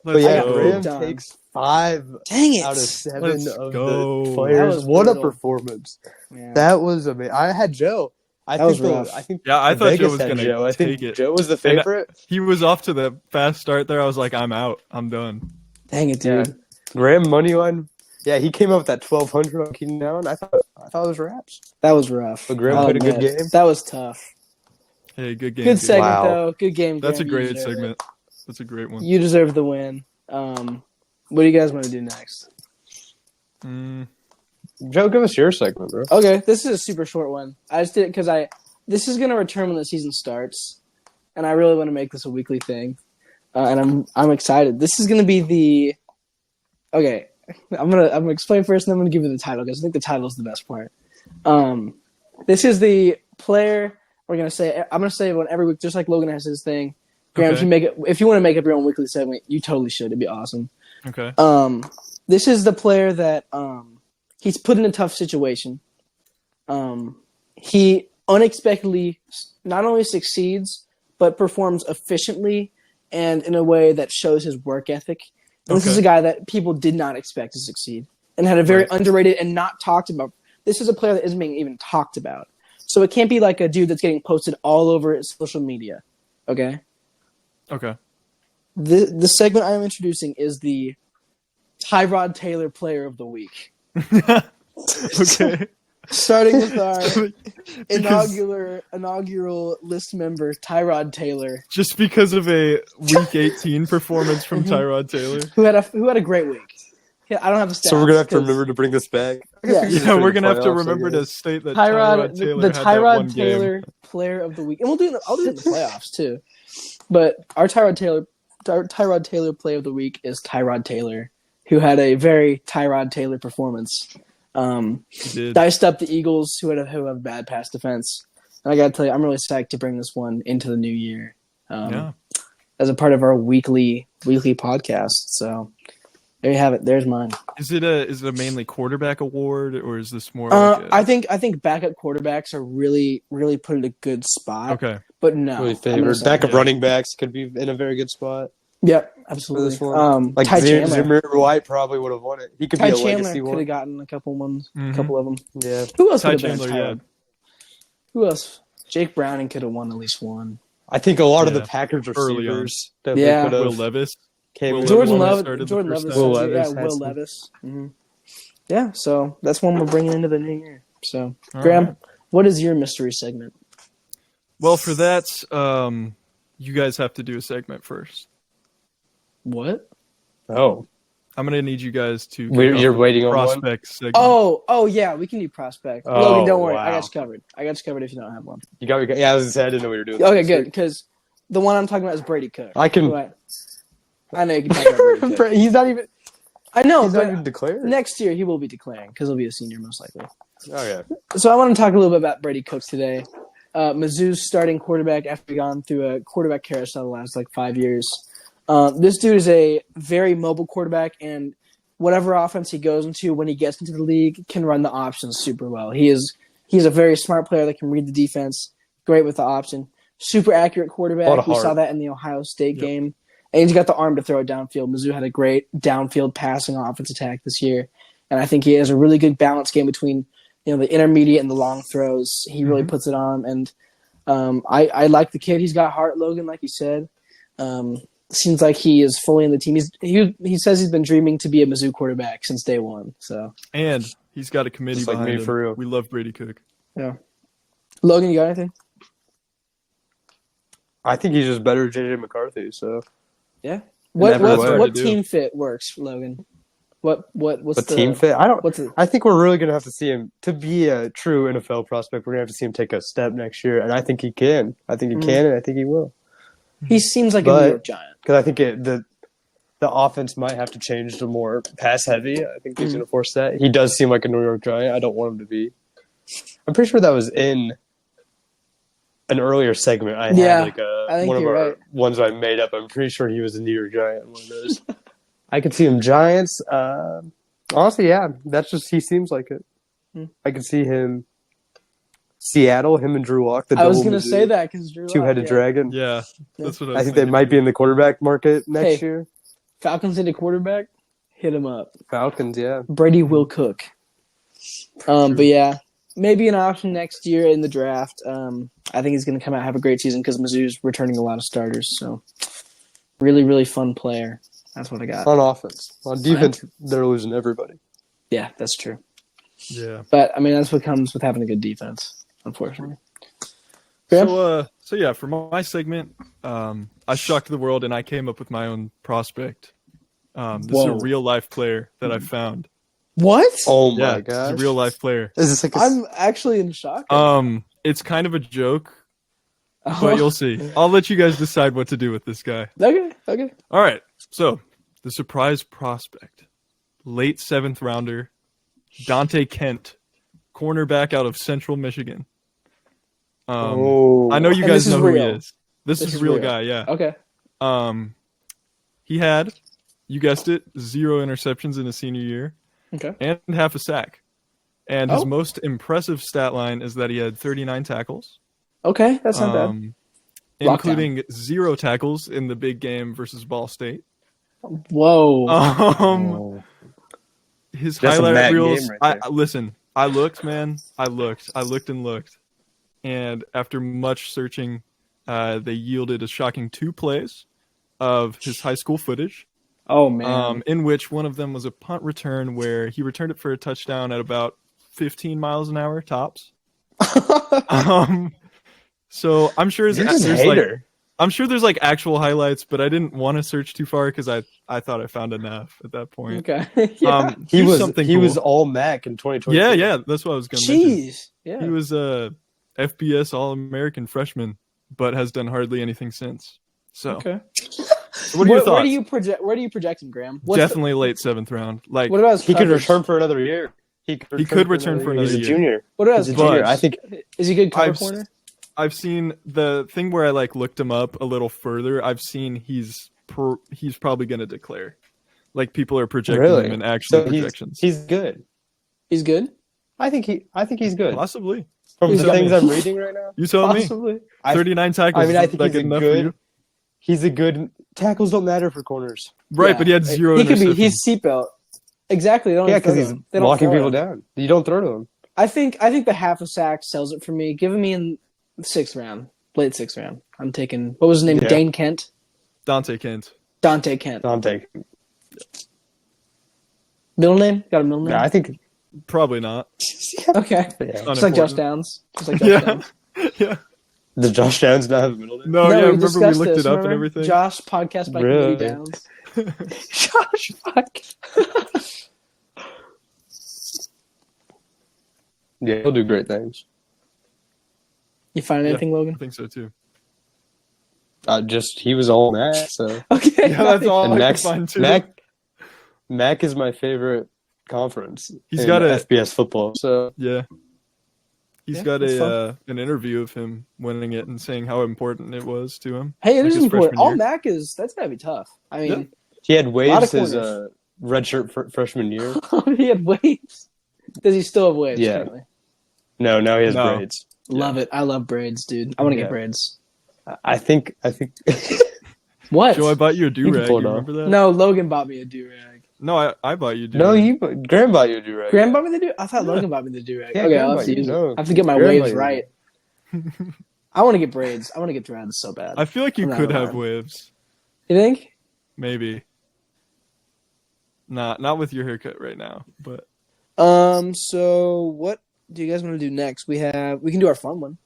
B: But
C: Let's
B: yeah,
A: go.
B: Graham
A: Done.
B: takes 5
A: Dang it.
B: out of 7
C: Let's
B: of
C: go.
B: the
A: That
B: players.
A: was
B: What a
A: brutal.
B: performance.
A: Yeah.
B: That was amazing. I had Joe. I
A: That
B: think
A: was rough.
B: I think
C: Yeah, I thought Joe
B: Vegas
C: was
B: had
C: gonna
B: Joe. I think
C: take it.
B: Joe was the favorite.
C: He was off to the fast start there. I was like, I'm out. I'm done.
A: Dang it, dude.
B: Yeah. Graham money line Yeah, he came up with that 1,200 on Keenan Allen. I thought it was raps.
A: That was rough.
B: But Graham
A: I'll
B: played a good
A: admit.
B: game.
A: That was tough.
C: Hey, good game.
A: Good segment
B: Wow.
A: though. Good game.
C: That's a
A: Graham. You
C: great
A: deserve
C: segment.
A: it.
C: That's a great one.
A: You deserve the win. What do you guys want to do next?
B: Joe, give us your segment, bro.
A: Okay, this is a super short one. I just did it because this is gonna return when the season starts, and I really want to make this a weekly thing, and I'm excited. This is gonna be the. Okay, I'm gonna explain first, and then I'm gonna give you the title because I think the title is the best part. This is the player. I'm gonna say one every week, just like Logan has his thing. Graham,
C: Okay.
A: if you want to make up your own weekly segment, you totally should. It'd be awesome.
C: Okay.
A: This is the player that he's put in a tough situation. He unexpectedly not only succeeds but performs efficiently and in a way that shows his work ethic. And This is a guy that people did not expect to succeed and had a very underrated and not talked about. This is a player that isn't being even talked about. So it can't be like a dude that's getting posted all over social media. Okay?
C: Okay.
A: The segment I am introducing is the Tyrod Taylor Player of the Week.
C: Okay.
A: Starting with our inaugural list member, Tyrod Taylor,
C: Just because of a Week 18 performance from Tyrod Taylor.
A: who had a great week. Yeah, I don't have the stats.
B: So we're gonna have to
A: 'cause
B: remember to bring this back.
A: Yeah.
C: Yeah, we're gonna have to remember to state that
A: Tyrod,
C: Tyrod Taylor
A: the
C: had that one
A: Tyrod
C: game.
A: Taylor Player of the Week, and I'll do it in the playoffs too. But our Tyrod Taylor Player of the Week is Tyrod Taylor, who had a very Tyrod Taylor performance.
C: He did.
A: Diced up the Eagles, who have bad pass defense. And I gotta tell you, I'm really psyched to bring this one into the new year, as a part of our weekly podcast. So there you have it. There's mine.
C: Is it a mainly quarterback award, or is this more? Like
A: I think backup quarterbacks are really put in a good spot.
C: Okay.
A: But no,
B: Really
A: I'm gonna
B: favored.
A: say-
B: Backup running backs could be in a very good spot
A: Yep,
B: for
A: absolutely.
B: this one. Like
A: Ty Chandler.
B: Zimmer White probably would have won it. He could
A: Ty
B: be a
A: Chandler
B: legacy
A: could have
B: one.
A: gotten a couple
C: Mhm.
A: of them.
B: Yeah.
A: Who else
C: Ty
A: could have been
C: Chandler,
A: Tyrod?
C: yeah.
A: Who else? Jake Browning could have won at least one.
B: I think a lot of the
C: Yeah.
B: Packers
C: Early on.
B: receivers that
A: Yeah.
B: could have
C: Will Levis.
B: came
C: Will
B: in.
A: Jordan
C: Levis
A: Love,
C: started the
A: Jordan
C: first
A: Levis,
C: time.
B: Will
A: yeah,
B: Levis
A: Will
B: has some.
A: Levis. Yeah, so that's one we're bringing into the new year. So,
C: All
A: Graham,
C: right.
A: what is your mystery segment?
C: Well, for that, you guys have to do a segment first.
A: What?
B: Oh,
C: I'm gonna need you guys to.
B: You're waiting on one?
C: prospect segment.
A: Oh yeah, we can do prospect.
B: Oh,
A: Logan, don't worry, I
B: wow.
A: got you covered. I got you covered if you don't have one.
B: you got me. Yeah, I was gonna say I didn't know what you were doing.
A: Okay, good, because the one I'm talking about is Brady Cook.
B: I can.
A: Who I know you can talk about Brady Cook.
B: He's not even.
A: I know,
B: He's not
A: but
B: even declared.
A: next year he will be declaring because he'll be a senior most likely.
B: Oh yeah.
A: So I want to talk a little bit about Brady Cook today. Mizzou's starting quarterback after gone through a quarterback carousel the last 5 years. This dude is a very mobile quarterback, and whatever offense he goes into when he gets into the league can run the options super well. He's a very smart player that can read the defense, great with the option, super accurate
B: A lot
A: quarterback.
B: of
A: We saw
B: heart.
A: that in the Ohio State game. And he's got the arm to throw it downfield. Mizzou had a great downfield passing offense attack this year. And I think he has a really good balance game between the intermediate and the long throws. He really puts it on. And I like the kid. He's got heart, Logan, like you said. Seems like he is fully in the team. He says he's been dreaming to be a Mizzou quarterback since day one. So
C: And he's got a committee
B: Just like
C: behind
B: me,
C: him.
B: for real.
C: We love Brady Cook.
A: yeah. Logan, you got anything?
B: I think he's just better than JJ McCarthy. So
A: Yeah.
B: Never
C: was.
A: What
C: Hard to do.
A: team fit works, Logan? What's
B: the
A: the
B: team fit. I don't.
A: What's it?
B: I think we're really gonna have to see him to be a true NFL prospect. We're gonna have to see him take a step next year, and I think he can. I think he can, and I think he will.
A: He seems like a
B: But-
A: New York Giant.
B: Because I think the offense might have to change to more pass heavy. I think he's going to force that. He does seem like a New York Giant. I don't want him to be. I'm pretty sure that was in an earlier segment. I
A: Yeah,
B: had
A: I think
B: one of
A: you're
B: our
A: right.
B: ones I made up. I'm pretty sure he was a New York Giant. One of those. I could see him Giants. Honestly, yeah, that's just he seems like it. I could see him Seattle. Him and Drew Lock.
A: I was going to say that because Drew Lock,
B: two-headed dragon.
C: Yeah, that's what I was
B: I think they
C: thinking.
B: might be in the quarterback market next
A: Hey.
B: year.
A: Falcons into quarterback, hit him up.
B: Falcons, yeah.
A: Brady will cook. But yeah, maybe an option next year in the draft. I think he's going to come out and have a great season because Mizzou's returning a lot of starters. So really fun player. That's what I got.
B: On offense. On defense, they're losing everybody.
A: Yeah, that's true.
C: Yeah.
A: But I mean, that's what comes with having a good defense, unfortunately. Graham?
C: So yeah, for my segment, I shocked the world and I came up with my own prospect. This is a
A: Whoa.
C: real life player that I found.
A: What?
B: Oh
C: Yeah,
B: my
C: it's
B: gosh.
C: a real life player.
B: Is this like
A: I'm actually in shock.
C: It's kind of a joke,
A: Oh.
C: but you'll see. I'll let you guys decide what to do with this guy.
A: Okay.
C: All right. So, the surprise prospect, late 7th rounder, Dante Kent, cornerback out of Central Michigan. I know you
A: And
C: guys
A: this is
C: know who he
A: real.
C: is. This is a real guy, yeah.
A: Okay.
C: He had, you guessed it, 0 interceptions in his senior year
A: Okay.
C: and half a sack. And his
A: Oh.
C: most impressive stat line is that he had 39 tackles.
A: Okay, that's not bad.
C: Including 0 tackles in the big game versus Ball State.
A: Whoa.
C: His
B: That's a
C: highlight
B: Matt
C: reels.
B: game right there.
C: Listen, I looked, man. I looked and looked. And after much searching, they yielded a shocking 2 plays of his high school footage.
A: Oh man.
C: In which one of them was a punt return where he returned it for a touchdown at about 15 miles an hour tops. So I'm sure
B: You're just a
C: there's like
B: hater.
C: I'm sure there's like actual highlights, but I didn't want to search too far because I thought I found enough at that point.
A: Okay. Yeah.
B: He
C: here's
B: was
C: something
B: he
C: cool.
B: was all MAC in 2020.
C: Yeah, that's what I was gonna mention.
A: Jeez. Yeah.
C: He was a FBS All-American freshman, but has done hardly anything since. So,
A: Okay.
C: what are your
A: Where
C: thoughts?
A: do you project him, Graham? What's
C: Definitely late 7th round. Like
A: what about his
B: He could
A: coverage?
B: return for another year. He could
C: return for another
B: He's a
C: year.
B: junior.
A: What about
B: He's a
A: his
B: junior.
A: coverage?
B: I think
A: Is he a good cover
C: I've-
A: corner?
C: I've seen the thing where I like looked him up a little further. I've seen he's probably going to declare. Like people are projecting
B: really.
C: him in actual
B: So
C: projections.
B: he's good.
A: He's good.
B: I think he's good.
C: Possibly.
B: From
A: He's
B: the
A: good.
B: things I'm reading right now.
C: You tell me.
B: Possibly.
C: 39 tackles.
B: I mean, I
C: is
B: think
C: that
B: he's
C: good
B: a
C: enough for
B: good.
C: you?
B: He's a good. Tackles don't matter for corners.
C: Right,
A: Yeah.
C: but he had 0
A: He could be.
C: interceptions.
A: He's seatbelt. Exactly. They don't
B: Yeah,
A: even throw
B: because
A: to
B: he's
A: him. They don't
B: locking
A: throw
B: people
A: him.
B: down. You don't throw to him.
A: I think the half a sack sells it for me. Give me in the 6th round, late 6th round. I'm taking. What was his name?
B: Yeah.
A: Dane Kent.
C: Dante Kent.
A: Dante Kent.
B: I'm taking.
A: Middle name? Got a middle name?
B: Yeah, I think.
C: Probably not.
A: Okay.
B: Yeah.
A: Just like Josh
C: Unimportant.
A: Downs. Just like Josh
C: Yeah.
A: Downs.
C: Yeah.
B: Does Josh Downs not have a middle name?
C: No, yeah,
A: we
C: remember we
A: discussed
C: looked
A: this,
C: it up
A: remember?
C: and everything?
A: Josh podcast by
B: Really?
A: Committee Downs. Josh, fuck.
B: Yeah, he'll do great things.
A: You find anything,
C: I
A: Logan?
C: think so too.
B: Just he was all MAC, so
A: Okay.
C: Yeah, that's all
B: and
C: I
B: Mac's,
C: can find too.
B: Mac is my favorite conference.
C: He's
B: in
C: got a-
B: FBS football. So
C: Yeah. He's
A: Yeah,
C: got
A: that's fun.
C: an interview of him winning it and saying how important it was to him.
A: Hey, it
C: Like
A: is
C: his
A: important.
C: freshman
A: All
C: year.
A: Mac is that's gotta be tough. I mean,
B: he had
A: Lot of
B: waves his
A: corners.
B: redshirt freshman year.
A: he had waves. Does he still have waves?
B: Yeah.
A: Currently?
B: No, now he has
C: No.
B: braids.
A: Love it. I love braids, dude. I want to
B: Yeah.
A: get braids.
B: I think.
A: What?
C: Joe, I bought you a
B: can
C: do-rag.
B: pull it
C: You
B: off.
C: remember that?
A: No, Logan bought me a do-rag.
C: No, I bought you a
B: No,
C: do-rag.
B: Graham bought you a do-rag.
A: Graham bought me the do. I thought
C: Yeah.
A: Logan bought me the do-rag.
B: Yeah,
A: Okay,
B: Graham
A: I'll have
B: bought
A: to
B: you.
A: use it.
B: No,
A: I have to get my
B: Graham
A: waves
B: bought you.
A: right. I want to get braids. I want to get dreads so bad.
C: I feel like you
A: I'm not
C: could
A: gonna
C: have
A: lie.
C: waves.
A: You think?
C: Maybe. Not with your haircut right now, but
A: So what do you guys want to do next? We can do our fun one.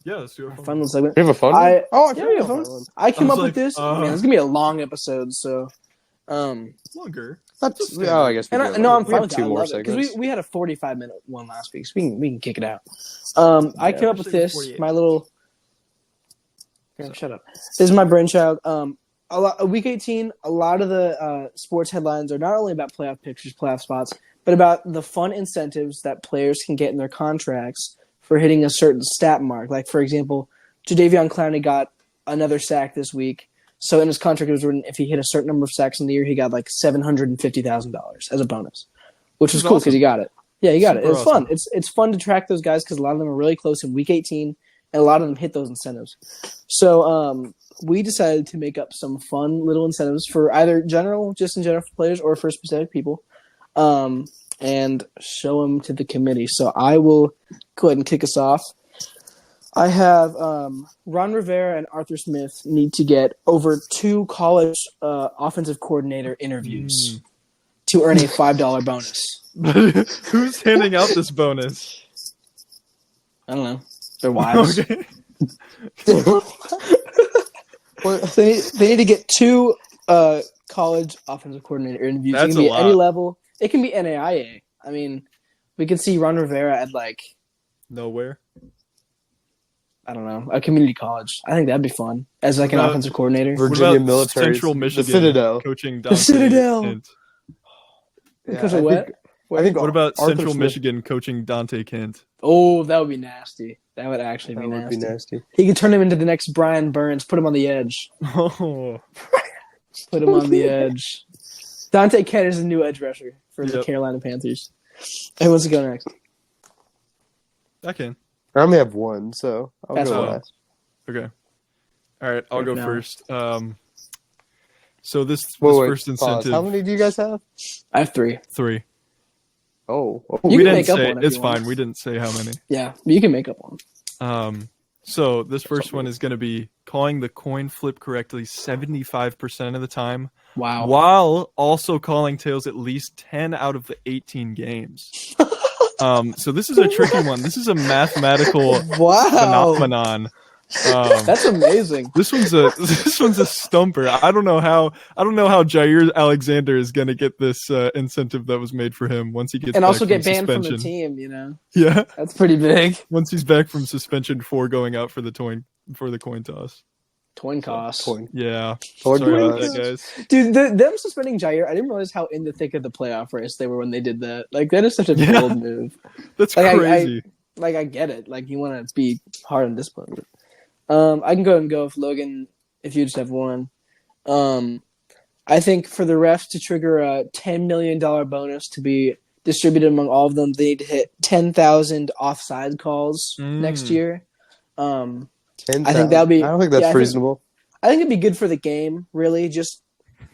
C: yeah, let's do
A: Our
C: it.
A: fun one segment.
B: We have a fun one?
A: I
B: Oh, I
A: yeah, we have fun. I came
C: I
A: up
C: was
A: with
C: like,
A: this. Man, it's gonna be a long episode. So,
C: Longer.
B: That's, oh, I guess. We
A: and
B: do.
A: no, I'm
B: We
A: fine
B: have
A: with that.
B: two
A: I
B: more
A: love it because
B: segments.
A: we had a 45-minute one last week, so we can kick it out. I came up with
C: Actually, it was
A: this.
C: 48.
A: My little. Graham, shut up. This is my brainchild. Week 18, a lot of the sports headlines are not only about playoff pictures, playoff spots, but about the fun incentives that players can get in their contracts for hitting a certain stat mark. Like, for example, Jadeveon Clowney got another sack this week. So in his contract, it was written if he hit a certain number of sacks in the year, he got like $750,000 as a bonus, which was
C: That's
A: cool because
C: awesome.
A: he got it. Yeah, he got it.
C: Super
A: It's fun.
C: awesome.
A: It's fun to track those guys because a lot of them are really close in week 18, and a lot of them hit those incentives. So we decided to make up some fun little incentives for either just in general for players or for specific people, and show them to the committee. So I will go ahead and kick us off. I have Ron Rivera and Arthur Smith need to get over 2 college offensive coordinator interviews to earn a $5 bonus.
C: Who's handing out this bonus?
A: I don't know. Their wives.
C: Okay.
A: They need to get 2 college offensive coordinator interviews.
C: That's
A: it can be
C: a
A: at any
C: lot.
A: level. It can be NAIA. I mean, we could see Ron Rivera at
C: Nowhere.
A: I don't know, a community college. I think that'd be fun as an
C: about
A: offensive coordinator.
B: Virginia
C: What about
B: military,
C: Central Michigan
B: the Citadel.
C: coaching Dante
A: Citadel.
C: Kent?
A: Because
B: I
A: of what?
B: think
C: What about
B: Arthur
C: Central
B: Smith-
C: Michigan coaching Dante Kent?
A: Oh, that would be nasty. That would actually
B: That
A: be
B: would
A: nasty.
B: be nasty.
A: He could turn him into the next Brian Burns. Put him on the edge.
C: Oh,
A: Put him on the edge. Dante Kent is a new edge rusher for the
C: Yep.
A: Carolina Panthers. Who wants to go next?
C: I can.
B: I only have one, so I'll
A: That's
B: go
C: fine.
B: last.
C: Okay. All right, I'll go
A: No.
C: first. So this
B: Wait,
C: first
B: pause.
C: incentive,
B: How many do you guys have?
A: I have 3.
C: 3.
B: Oh,
A: You
C: We
A: can
C: didn't
A: make up
C: say
A: one if
C: it's
A: you
C: fine.
A: want.
C: We didn't say how many.
A: Yeah, you can make up one.
C: So this first one is going to be calling the coin flip correctly 75% of the time,
A: Wow.
C: while also calling tails at least 10 out of the 18 games. So this is a tricky one. This is a mathematical
A: Wow.
C: phenomenon.
A: That's amazing.
C: This one's a stumper. I don't know how Jair Alexander is going to get this incentive that was made for him once he gets
A: And
C: back
A: also get
C: from
A: banned from
C: suspension.
A: the team, you know.
C: Yeah,
A: That's pretty big.
C: once he's back from suspension for going out for the coin toss.
A: Coin cost.
B: Coin.
C: Yeah,
B: Coin
C: sorry about
B: toss.
C: that, guys.
A: Dude, them suspending Jair, I didn't realize how in the thick of the playoff race they were when they did that. Like, that is such a
C: Yeah.
A: bold move.
C: That's
A: Like,
C: crazy.
A: I get it. Like, you want to be hard on discipline. I can go and go with Logan if you just have one. I think for the refs to trigger a $10 million bonus to be distributed among all of them, they need to hit 10,000 offside calls next year. I think that'll be.
B: I don't think that's
A: yeah,
B: reasonable.
A: I think it'd be good for the game, really. Just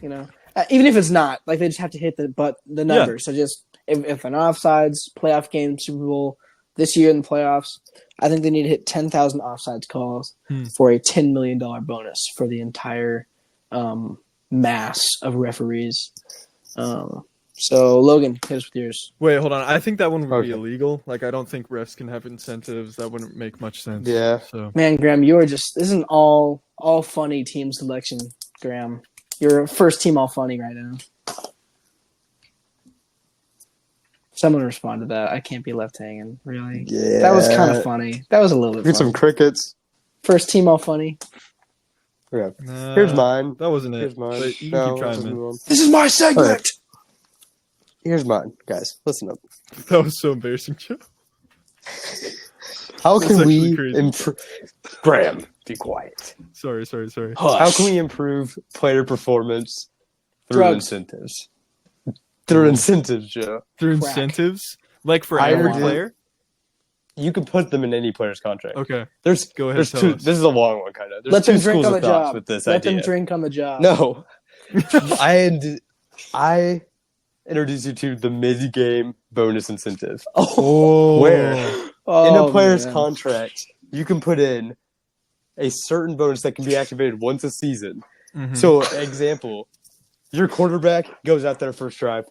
A: even if it's not, like they just have to hit the number. So just if an offsides playoff game, Super Bowl this year in the playoffs, I think they need to hit 10,000 offsides calls for a $10 million bonus for the entire mass of referees. So Logan, hit us with yours.
C: Wait, hold on. I think that one would be
B: Okay.
C: illegal. Like, I don't think refs can have incentives. That wouldn't make much sense.
B: Yeah.
C: So
A: Man, Graham, you are just this isn't all funny team selection, Graham. You're first team all funny right now. Someone respond to that. I can't be left hanging. Really,
B: Yeah.
A: that was kind of funny. That was a little bit
B: Get
A: funny.
B: some crickets.
A: First team all funny.
B: Yeah.
C: nah,
B: Here's mine.
C: That wasn't it.
B: Here's mine.
C: But you
B: No,
C: can keep trying,
B: let's
C: man.
B: move on.
A: This is my segment.
B: Okay. Here's mine, guys. Listen up.
C: That was so embarrassing, Joe.
B: How
C: That's
B: can we
C: actually crazy.
B: improve? Graham, be quiet.
C: Sorry.
B: How can we improve player performance through
A: Drugs.
B: incentives? Through incentives, Joe.
C: Through
A: Crack.
C: incentives, like for
B: I
C: every
B: heard it.
C: player.
B: You can put them in any player's contract.
C: Okay,
B: There's
C: go ahead.
B: There's
C: Tell
B: two.
C: us.
B: This is a long one, kind of. There's
A: Let
B: two
A: them drink
B: schools
A: on the
B: of thought
A: job.
B: with this
A: Let
B: idea.
A: them drink on the job.
B: No, I introduced you to the mid-game bonus incentive.
C: Oh,
B: Where in a player's
A: man.
B: contract, you can put in a certain bonus that can be activated once a season.
C: Mhm.
B: So, example, your quarterback goes out there first drive,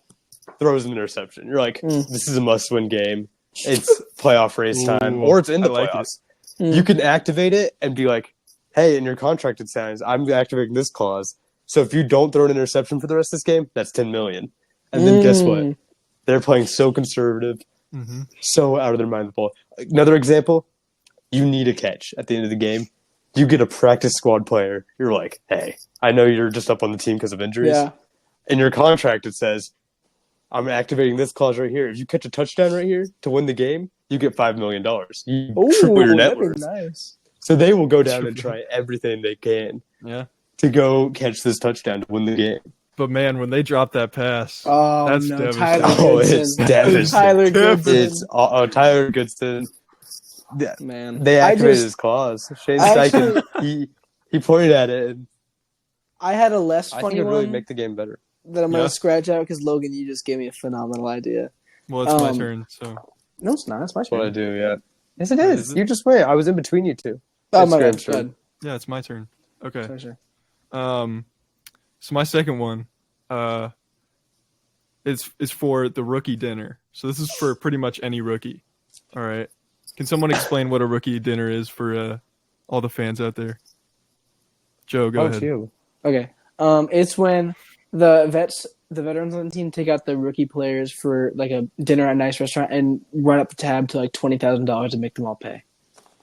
B: throws an interception. You're like, this is a must-win game. It's playoff race time,
C: Ooh,
B: or it's in the
C: I like
B: playoffs.
A: it.
B: You can activate it and be like, hey, in your contract it says I'm activating this clause. So if you don't throw an interception for the rest of this game, that's $10 million. And then guess what? They're playing so conservative,
C: Mhm.
B: so out of their mind with the ball. Another example, you need a catch at the end of the game. You get a practice squad player. You're like, hey, I know you're just up on the team because of injuries.
A: Yeah.
B: In your contract, it says, I'm activating this clause right here. If you catch a touchdown right here to win the game, you get $5 million. You triple your net
A: that'd be
B: worth.
A: nice.
B: So they will go down and try everything they can
C: Yeah,
B: to go catch this touchdown to win the game.
C: but man, when they drop that pass,
A: Oh
C: That's
A: no,
C: devastating.
A: Tyler
B: Oh,
A: Goodson.
B: it's devastating.
A: Tyler Goodson.
B: It's Tyler Goodson.
A: Man,
B: They
A: I
B: activated
A: just-
B: his clause. Shane
A: I
B: Steichen, he pointed at it. And
A: I had a less
B: I think
A: funny
B: it would really
A: one
B: make the game better.
A: that I'm gonna
C: Yeah.
A: scratch out because Logan, you just gave me a phenomenal idea.
C: well, it's my
A: Um,
C: turn. So
A: No, it's not. It's my
B: That's what I
A: turn.
B: do, yeah. Yes, it
C: Is
B: is.
C: it?
B: You just wait. I was in between you two.
A: Oh
B: It's
A: my
B: Graham's
A: bad.
B: turn.
C: yeah, it's my turn. Okay.
A: Sure.
C: So my second one, is for the rookie dinner. So this is for pretty much any rookie. All right. Can someone explain what a rookie dinner is for all the fans out there? Joe, go ahead.
B: You.
A: Okay. It's when the veterans on the team take out the rookie players for like a dinner at a nice restaurant and run up the tab to like $20,000 and make them all pay.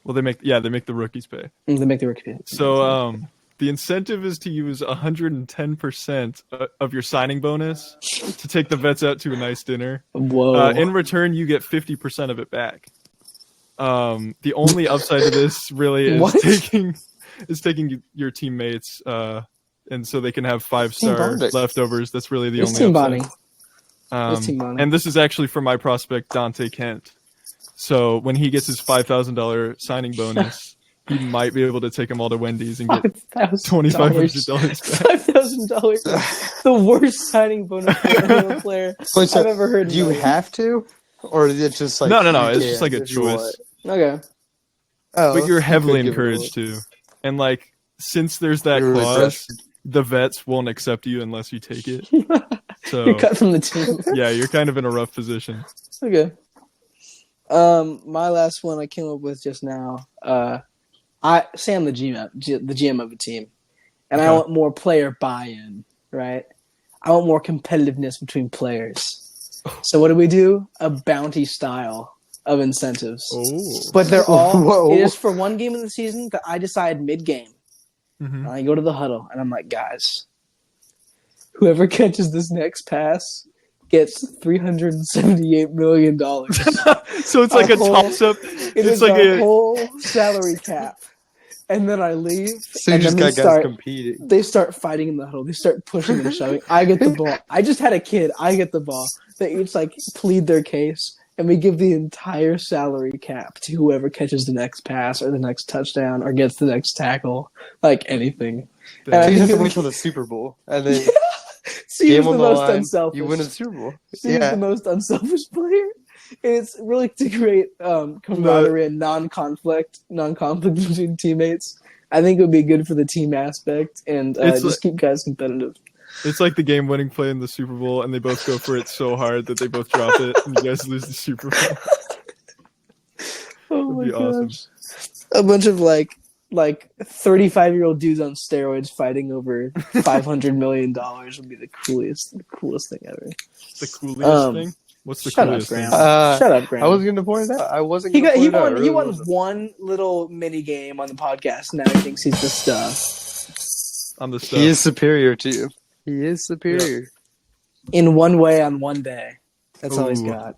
C: Well, they make the rookies pay.
A: They make the rookie pay.
C: So the incentive is to use 110% of your signing bonus to take the vets out to a nice dinner.
A: Whoa.
C: In return, you get 50% of it back. The only upside to this really is taking your teammates, and so they can have 5-star leftovers. That's really the only
A: team
C: upside.
A: bonding. Team bonding.
C: And this is actually for my prospect Dante Kent. So when he gets his $5,000 signing bonus, he might be able to take them all to Wendy's and get $2,500 back.
A: $5,000. The worst signing bonus for a player I've ever heard.
B: Do you have to? Or is it just like...
C: No. It's just like a choice.
A: Okay.
C: But you're heavily encouraged to. And like, since there's that clause, the vets won't accept you unless you take it. So
A: you're cut from the team.
C: Yeah, you're kind of in a rough position.
A: Okay. My last one I came up with just now. I say I'm the GM of a team, and I want more player buy-in. Right? I want more competitiveness between players. So what do? A bounty style of incentives.
C: Oh.
A: But they're all. It is for one game of the season that I decide mid-game.
C: Mm-hmm.
A: I go to the huddle and I'm like, guys, whoever catches this next pass gets $378 million.
C: So it's like a toss-up.
A: It's like a whole salary cap. And then I leave.
B: So
A: and
B: you
A: then
B: just got guys competing.
A: They start fighting in the huddle. They start pushing and shoving. I get the ball. I just had a kid. I get the ball. They each like plead their case, and we give the entire salary cap to whoever catches the next pass or the next touchdown or gets the next tackle, like anything.
B: And you have to wait till the Super Bowl, and then
A: see who's the most unselfish.
B: You win a Super Bowl.
A: See who's the most unselfish player. And it's really to create camaraderie and non-conflict between teammates. I think it would be good for the team aspect and just keep guys competitive.
C: It's like the game-winning play in the Super Bowl, and they both go for it so hard that they both drop it, and you guys lose the Super Bowl.
A: Oh my gosh.
C: Awesome.
A: A bunch of like 35-year-old dudes on steroids fighting over $500 million would be the coolest thing ever.
C: The coolest thing? What's the coolest thing?
A: Shut up, Graham.
B: I was going to point it out. I wasn't.
A: He won one little mini game on the podcast. Now he thinks he's the stuff.
C: I'm the stuff.
B: He is superior to you. He is superior.
A: In one way on one day. That's all he's got.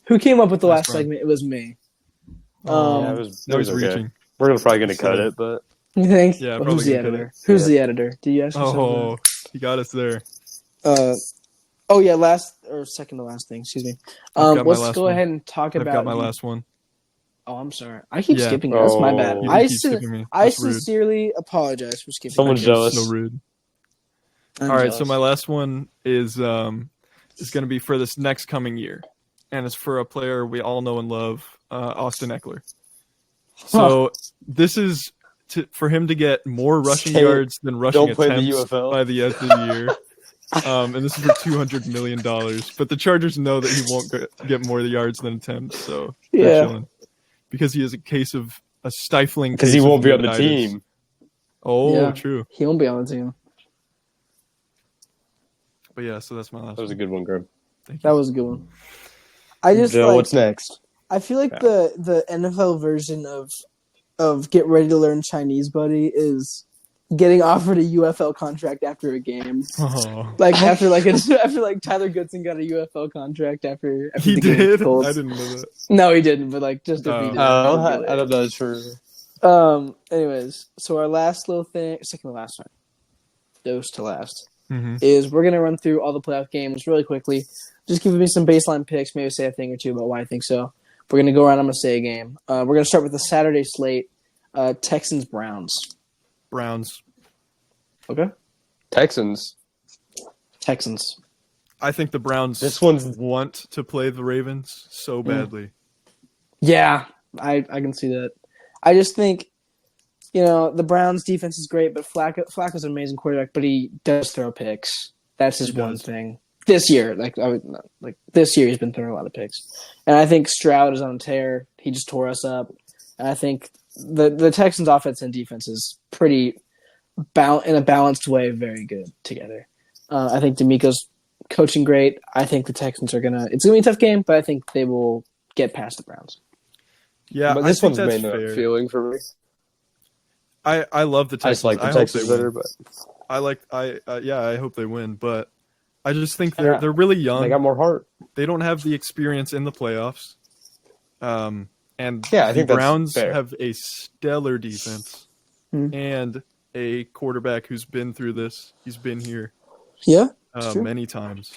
A: Who came up with the last segment? It was me.
B: That was
C: reaching.
B: Okay. We're probably going to cut it, but...
A: You think?
C: Yeah,
A: who's the editor? Who's the editor? Do you ask yourself
C: Oh, he got us there.
A: Oh yeah, second to last thing. Excuse me. Let's go ahead and talk about.
C: I've got my last one.
A: Oh, I'm sorry. I keep skipping. That's my bad. I sincerely apologize for skipping.
B: Someone's jealous.
C: So rude. All right, so my last one is going to be for this next coming year, and it's for a player we all know and love, Austin Eckler. So this is for him to get more rushing yards than rushing attempts by the end of the year. And this is for $200 million. But the Chargers know that he won't get more yards than attempts, so they're chilling. Because he has a stifling
B: because he won't be on the team.
C: Oh, yeah, true.
A: He won't be on the team.
C: But yeah, so that's my last one.
B: That was a good one, Graham.
A: That was a good one. I just
B: Joe, what's next?
A: I feel like the NFL version of Get Ready to Learn Chinese, buddy, is getting offered a UFL contract after a game.
C: Oh.
A: Like after Tyler Goodson got a UFL contract after
C: he
A: the
C: did.
A: Game
C: I didn't know that.
A: No, he didn't. But like just if he did.
B: I don't know. It's for.
A: Anyways, so our last little thing, second to last one, dose to last,
C: mm-hmm.
A: is we're gonna run through all the playoff games really quickly. Just give me some baseline picks, maybe say a thing or two about why I think so. We're gonna go around. I'm gonna say a game. We're gonna start with the Saturday slate: Texans Browns.
C: Browns.
A: Okay.
B: Texans.
C: I think the Browns want to play the Ravens so badly.
A: Yeah, I can see that. I just think, the Browns' defense is great, but Flacco's an amazing quarterback, but he does throw picks. That's his one thing. this year. This year, he's been throwing a lot of picks, and I think Stroud is on a tear. He just tore us up, and I think the Texans' offense and defense is pretty in a balanced way, very good together. I think D'Amico's coaching great. I think the Texans it's gonna be a tough game, but I think they will get past the Browns.
C: Yeah,
B: but this
C: I think
B: one's
C: that's
B: mainly
C: fair.
B: a feeling for me.
C: I love the
B: I
C: Texans.
B: just like the
C: hope
B: Texans
C: they win.
B: better, but
C: I hope they win, but I just think they're really young.
B: they got more heart.
C: They don't have the experience in the playoffs. And
B: Yeah, I
C: the
B: think that's
C: Browns
B: fair.
C: have a stellar defense and a quarterback who's been through this. He's been here
A: Yeah, true.
C: many times.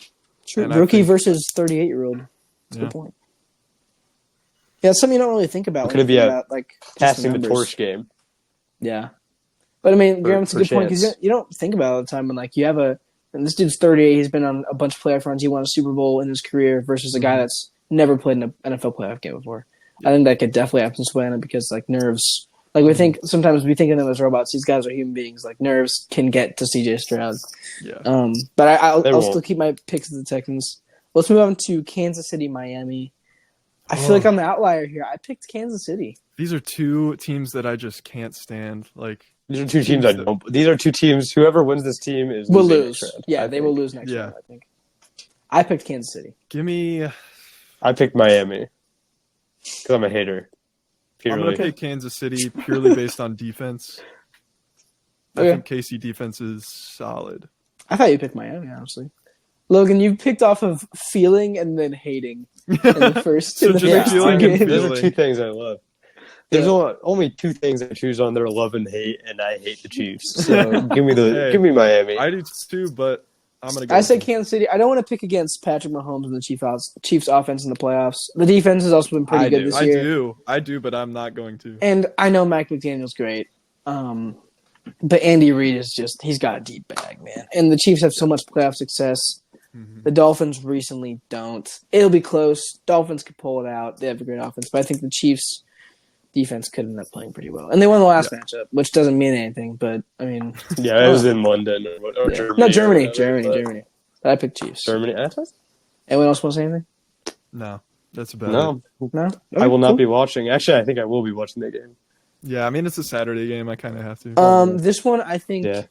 A: True.
C: And I
A: Rookie
C: think-
A: versus 38-year-old. That's a
C: Yeah.
A: good point. Yeah, it's something you don't really think about.
B: Could
A: when
B: it be
A: you think
B: a
A: about, just
B: Passing the
A: numbers.
B: torch game.
A: Yeah. But I mean, Graham, it's a
B: for
A: good point because
B: chance.
A: you don't think about it all the time when you have and this dude's 38, he's been on a bunch of playoff runs, he won a Super Bowl in his career versus a guy that's never played in an NFL playoff game before. I think that could definitely happen to Savannah because nerves, sometimes we think of them as robots. These guys are human beings. Nerves can get to CJ Stroud.
C: Yeah.
A: But I'll
B: won't.
A: still keep my picks of the Texans. Let's move on to Kansas City, Miami. I feel like I'm the outlier here. I picked Kansas City.
C: These are two teams that I just can't stand.
B: These are two teams I don't. These are two teams. Whoever wins this team is
A: Will
B: losing
A: lose.
B: next round,
A: Yeah,
B: I
A: they
B: think.
A: will lose next
C: Yeah.
A: round, I think. I picked Kansas City.
C: give me.
B: I picked Miami because I'm a hater.
C: I'm
B: Purely.
C: gonna pick Kansas City purely based on defense. I
A: Okay.
C: think KC defense is solid.
A: I thought you picked Miami, honestly. Logan, you picked off of feeling and then hating in the first,
C: So
A: in the
C: just
A: first
C: feeling
A: two
C: and
A: games.
B: Those are
C: feeling.
B: two things I love. There's
A: Yeah.
B: only two things I choose on there: love and hate, and I hate the Chiefs. So give me Miami.
C: I do too, but I'm gonna go.
A: I
C: with
A: said
C: them.
A: Kansas City. I don't want to pick against Patrick Mahomes and the Chiefs offense in the playoffs. The defense has also been pretty good this year.
C: I do, but I'm not going to.
A: And I know Mike McDaniel's great. But Andy Reid is he's got a deep bag, man. And the Chiefs have so much playoff success.
C: Mhm.
A: The Dolphins recently don't. It'll be close. Dolphins could pull it out. They have a great offense. But I think the Chiefs defense could end up playing pretty well. And they won the last matchup, which doesn't mean anything. But, I mean.
B: Yeah, it was in London or
A: Yeah.
B: Germany.
A: No,
B: or
A: Germany.
B: whatever, but-
A: Germany. But I picked Chiefs.
B: Germany.
A: Anyone else want to say anything?
C: No, that's about it.
B: No,
A: No?
B: I will
A: Okay,
B: not
A: cool.
B: be watching. Actually, I think I will be watching that game.
C: Yeah, I mean it's a Saturday game. I kind of have to.
A: This one, I think.
B: Yeah.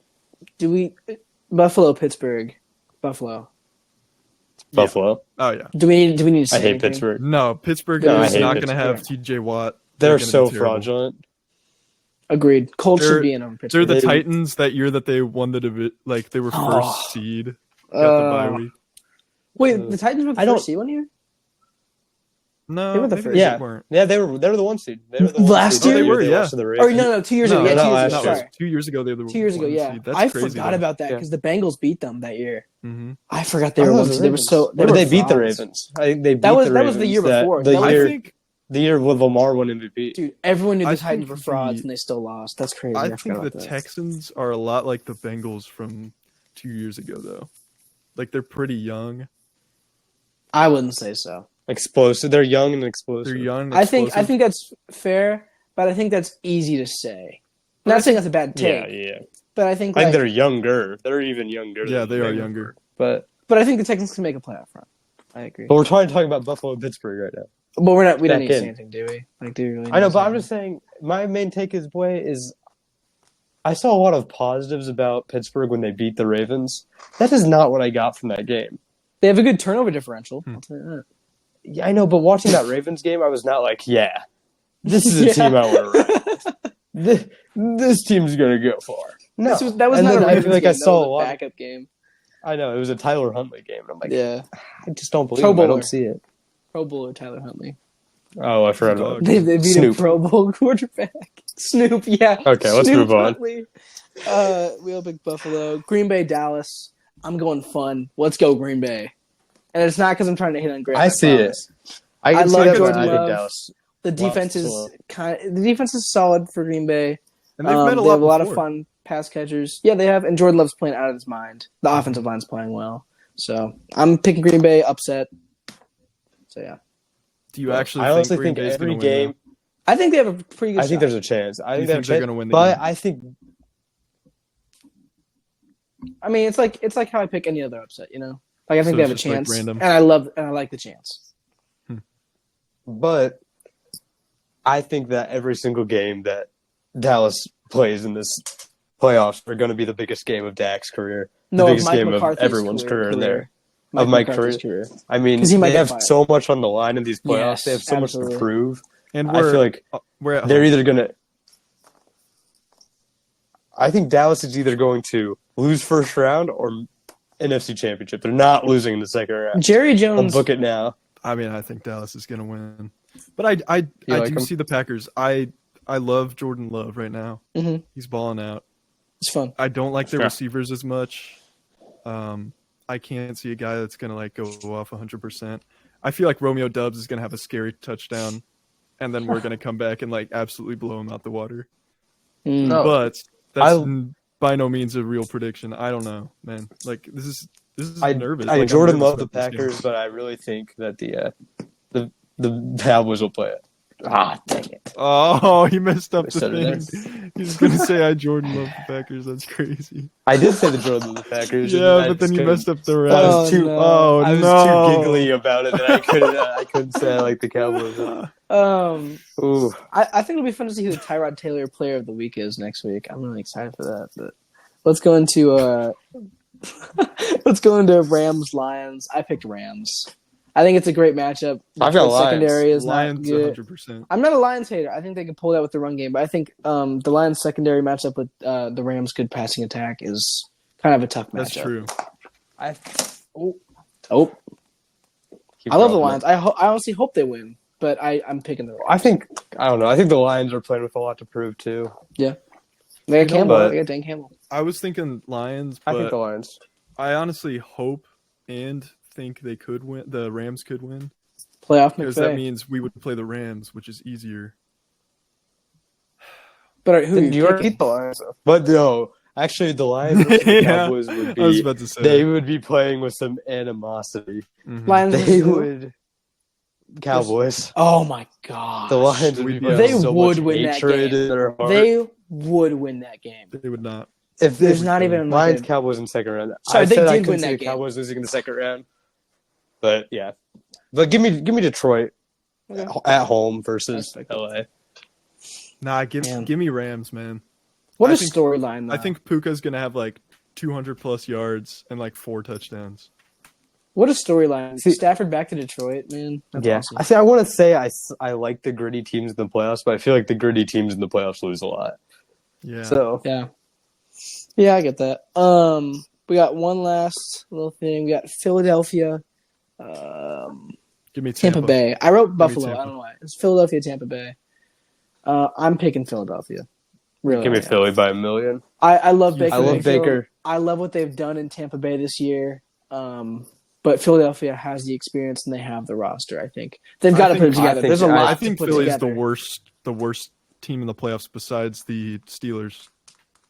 A: Buffalo, Pittsburgh. Buffalo.
B: Buffalo.
C: Oh yeah.
A: Do we need to say
B: I hate
A: anything?
B: Pittsburgh.
C: No, Pittsburgh
A: No, I
C: is
A: hate
C: not going to
B: Pittsburgh.
C: have T.J. Watt.
B: They're
C: gonna
B: so
C: be terrible.
B: fraudulent.
A: Agreed. Colts
C: They're-
A: should be in on
C: They're
A: Pittsburgh.
C: the
B: They-
C: Titans that year that they won the they were first
A: Oh.
C: seed. Got the bye week.
A: Wait, the Titans were the
B: I don't-
A: first seed one year?
C: No,
A: They were the
C: maybe
A: first.
C: they
B: Yeah.
C: weren't.
B: Yeah, they were the one seed. They were the one
A: Last
B: seed.
A: year?
C: Oh, they were, yeah.
B: lost to the
A: Or
B: Ravens.
A: no, 2 years
C: No,
A: ago. Yeah,
B: not
A: 2 years
B: last
A: ago.
B: year.
A: Sorry.
C: 2 years ago they were
A: 2 years ago,
C: one
A: yeah.
C: seed. That's
A: I
C: crazy.
A: forgot about that
B: Yeah.
A: because the Bengals beat them that year.
C: Mm-hmm.
A: I forgot they
B: Oh,
A: were
B: it
A: one
B: was
A: seed.
B: the
A: They were
B: Ravens.
A: so.
B: When did they beat the
A: frauds.
B: Ravens? I think they beat
A: That was
B: the
A: that
B: Ravens.
A: was the year before.
B: The
A: That was-
B: year
C: I think
B: the year with Lamar won MVP.
A: dude, everyone knew the
C: I
A: Titans
C: think
A: were frauds
C: the-
A: and they still lost. That's crazy.
C: I
A: forgot
C: think the
A: about that.
C: Texans are a lot like the Bengals from 2 years ago though. Like they're pretty young.
A: I wouldn't say so.
B: Explosive. They're young and explosive.
C: They're young.
A: I think
C: explosive.
A: that's fair, but I think that's easy to say. Not saying that's a bad take,
B: Yeah.
A: but I think
B: I think
A: like,
B: they're younger. They're even younger.
C: Yeah,
B: than
C: they
B: the
C: are
B: Bengals
C: younger.
B: were. But
A: I think the Texans can make a playoff run. I agree.
B: we're trying to talk about Buffalo and Pittsburgh right now.
A: But we don't
B: back
A: need to say
B: in.
A: anything, do we? Like, do we really?
B: I know,
A: need to
B: but
A: say
B: I'm just saying my main take is I saw a lot of positives about Pittsburgh when they beat the Ravens. That is not what I got from that game.
A: They have a good turnover differential.
C: Hmm.
A: I'll tell you that.
B: Yeah, I know, but watching that Ravens game, I was not like, yeah, this is a
A: Yeah.
B: team I want to run. This team's gonna go far. No,
A: That was
B: And
A: not
B: then
A: a
B: I
A: Ravens
B: feel like
A: game.
B: I
A: That
B: saw
A: was
B: a lot.
A: backup game.
B: I know it was a Tyler Huntley game, and I'm like,
A: Yeah,
B: I just don't believe
A: Pro
B: him. I
A: Bowler.
B: don't see it.
A: Pro Bowler Tyler Huntley.
B: Oh, I forgot about
A: They beat
B: Snoop.
A: a Pro Bowl quarterback. Snoop, yeah.
B: Okay, let's
A: Snoop
B: move on.
A: Huntley. We all pick Buffalo. Green Bay, Dallas. I'm going fun. Let's go Green Bay. And it's not because I'm trying to hit on Green Bay.
B: I see it.
A: promise.
B: I
A: I
B: can see
A: love
B: that, but
A: Jordan
B: I think
A: Love.
B: Dallas.
A: The defense is solid for Green Bay.
C: And they've met a
A: They
C: lot
A: have a lot of
C: before.
A: fun pass catchers. Yeah, they have. And Jordan Love's playing out of his mind. The offensive line's playing well. So I'm picking Green Bay upset. So yeah,
C: Do you actually?
B: I honestly
C: Green
B: think
C: Bay's
B: every
C: gonna win,
B: game.
A: I think they have a pretty good
B: I think
A: shot.
B: there's a chance. I
C: You
B: think they have a
C: think they're
B: chance,
C: gonna win the
B: but
C: game?
B: I think
A: I mean, it's like how I pick any other upset, you know? Like I think
C: So
A: they have a
C: it's just, like,
A: chance,
C: random.
A: and I like the chance.
B: But I think that every single game that Dallas plays in this playoffs are going to be the biggest game of Dak's career.
A: No,
B: the
A: of
B: biggest
A: Mike
B: game
A: McCarthy's
B: of everyone's career in there.
A: Mike
B: Of Mike
A: McCarthy's career.
B: I mean,
A: 'Cause he might
B: they
A: get
B: have
A: fired.
B: so much on the line in these playoffs.
A: Yes,
B: They have so much
A: absolutely.
B: to prove.
C: And
B: I feel like
C: we're at
B: they're
C: home.
B: either going to. I think Dallas is either going to lose first round or NFC Championship. They're not losing in the second round.
A: Jerry
B: I'll
A: Jones.
B: book it now.
C: I mean, I think Dallas is going to win. But I
B: like
C: do
B: him?
C: see the Packers. I love Jordan Love right now.
A: Mhm.
C: He's balling out.
A: It's fun.
C: I don't like their
B: Yeah.
C: receivers as much. I can't see a guy that's going to like go off 100%. I feel like Romeo Dubs is going to have a scary touchdown, and then we're going to come back and like absolutely blow him out the water.
A: Mm.
B: No.
C: But that's
B: I-
C: by no means a real prediction. I don't know, man. Like this is nervous.
B: I
C: Like, I'm
B: Jordan
C: nervous
B: love the
C: about this game.
B: Packers, but I really think that the Cowboys will play it. Ah, dang it!
C: Oh, he messed up
B: I
C: the
B: said it
C: thing. He's gonna say I Jordan love the Packers. That's crazy.
B: I did say the Jordan love the Packers. and
C: Yeah,
B: I
C: but then
B: just
C: you
B: couldn't-
C: messed up the
B: I
C: rest.
B: was too.
A: no.
B: I was
C: no.
B: too giggly about it that I couldn't say I like the Cowboys. Ooh,
A: I think it'll be fun to see who the Tyrod Taylor Player of the Week is next week. I'm really excited for that. But let's go into Rams Lions. I picked Rams. I think it's a great matchup. The
B: I've got
A: Detroit secondary is
C: Lions,
A: not good.
C: 100%.
A: I'm not a Lions hater. I think they could pull that with the run game, but I think the Lions secondary matchup with the Rams' good passing attack is kind of a tough matchup.
C: That's true.
A: Oh,
B: keep
A: I love the
B: going.
A: Lions. I honestly hope they win, but I'm picking the Rams.
B: I don't know. I think the Lions are playing with a lot to prove too.
A: They got Campbell.
B: but-
A: They got Dan Campbell.
C: I was thinking Lions,
B: I think
C: but
B: the Lions.
C: I honestly hope and think they could win. The Rams could win
A: Playoff
C: because that
A: McVay.
C: means we would play the Rams, which is easier.
A: But who
B: You already beat the Lions, though. But no, actually, the Lions versus the
C: Yeah,
B: Cowboys would
C: I was
B: be.
C: about to say.
B: They would be playing with some animosity.
C: Mhm.
A: Lions?
B: They
A: versus who?
B: would. Cowboys.
A: Oh my god!
B: The Lions would be
C: They
B: playing so
A: would
B: much
A: win that
B: hatred
A: game.
B: in their heart.
A: They would win that game.
C: They would not.
B: If
A: There's not even like
B: Lions
A: a-
B: Cowboys in second round.
A: Sorry,
B: I
A: they
B: said I
A: did
B: couldn't
A: win
B: see
A: that
B: the
A: game.
B: Cowboys losing in the second round. But yeah, but give me Detroit
A: Okay.
B: at home versus
A: Respect it.
B: LA.
C: Nah,
A: Man.
C: give me Rams, man.
A: What
C: I
A: a
C: think-
A: storyline! though.
C: I think Puka's gonna have like 200 plus yards and like 4 touchdowns.
A: What a storyline!
B: See-
A: Stafford back to Detroit, man. That's awesome.
B: I say I want to say I like the gritty teams in the playoffs, but I feel like the gritty teams in the playoffs lose a lot.
C: Yeah.
B: So
A: Yeah, I get that. We got one last little thing. We got Philadelphia,
C: give me
A: Tampa Bay. I wrote Buffalo.
C: Tampa.
A: I don't know why. It's Philadelphia, Tampa Bay. I'm picking Philadelphia. Really,
B: give me
A: I am.
B: Philly by a million.
A: I love Baker.
B: I love
A: Mayfield.
B: Baker.
A: I love what they've done in Tampa Bay this year. But Philadelphia has the experience and they have the roster. I think they've got to put it together. There's a lot
C: I
A: to
C: think
A: put
C: Philly's
A: together.
C: the worst team in the playoffs besides the Steelers.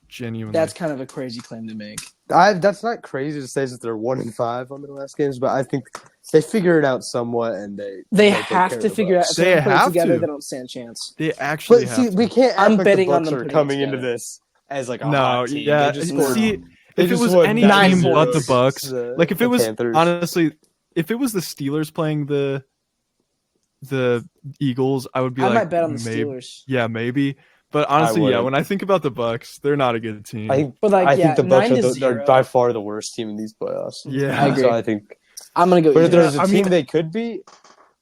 C: Genuinely.
A: That's kind of a crazy claim to make.
B: That's not crazy to say that they're 1-5 on their last games, but I think they figure it out somewhat, and they
A: They
B: take
A: have
B: care
A: to
B: of the
A: figure out.
B: Bucks.
A: If they
C: They
A: don't put it
C: have
A: together,
C: to.
A: they don't stand a chance.
C: they actually
B: But
C: have
B: see,
C: to.
B: we can't.
A: I'm
B: act like
A: betting
B: the
A: on
B: Bucks
A: them
B: are
A: putting it
B: coming into
A: together.
B: this as like a
C: No,
B: hot team.
C: yeah.
B: They just scored-
C: See,
B: they
C: if it
B: just
C: was
B: won
C: any
A: 9
C: team but the
A: points.
C: Bucks, like if it
B: the
C: was
B: Panthers.
C: honestly, if it was the Steelers playing the Eagles, I would be
A: I
C: like,
A: might bet on the
C: maybe,
A: Steelers.
C: yeah, maybe. But honestly, yeah,
B: wouldn't.
C: when I think about the Bucks, they're not a good team.
B: I think.
A: But like,
B: I
A: yeah,
B: think the Bucks
A: 9-0.
B: are by far the worst team in these playoffs.
C: yeah,
A: I agree.
B: So I think.
A: I'm gonna go.
B: But if
A: Eagles.
B: there's a
C: I
B: team
C: mean-
B: they could beat,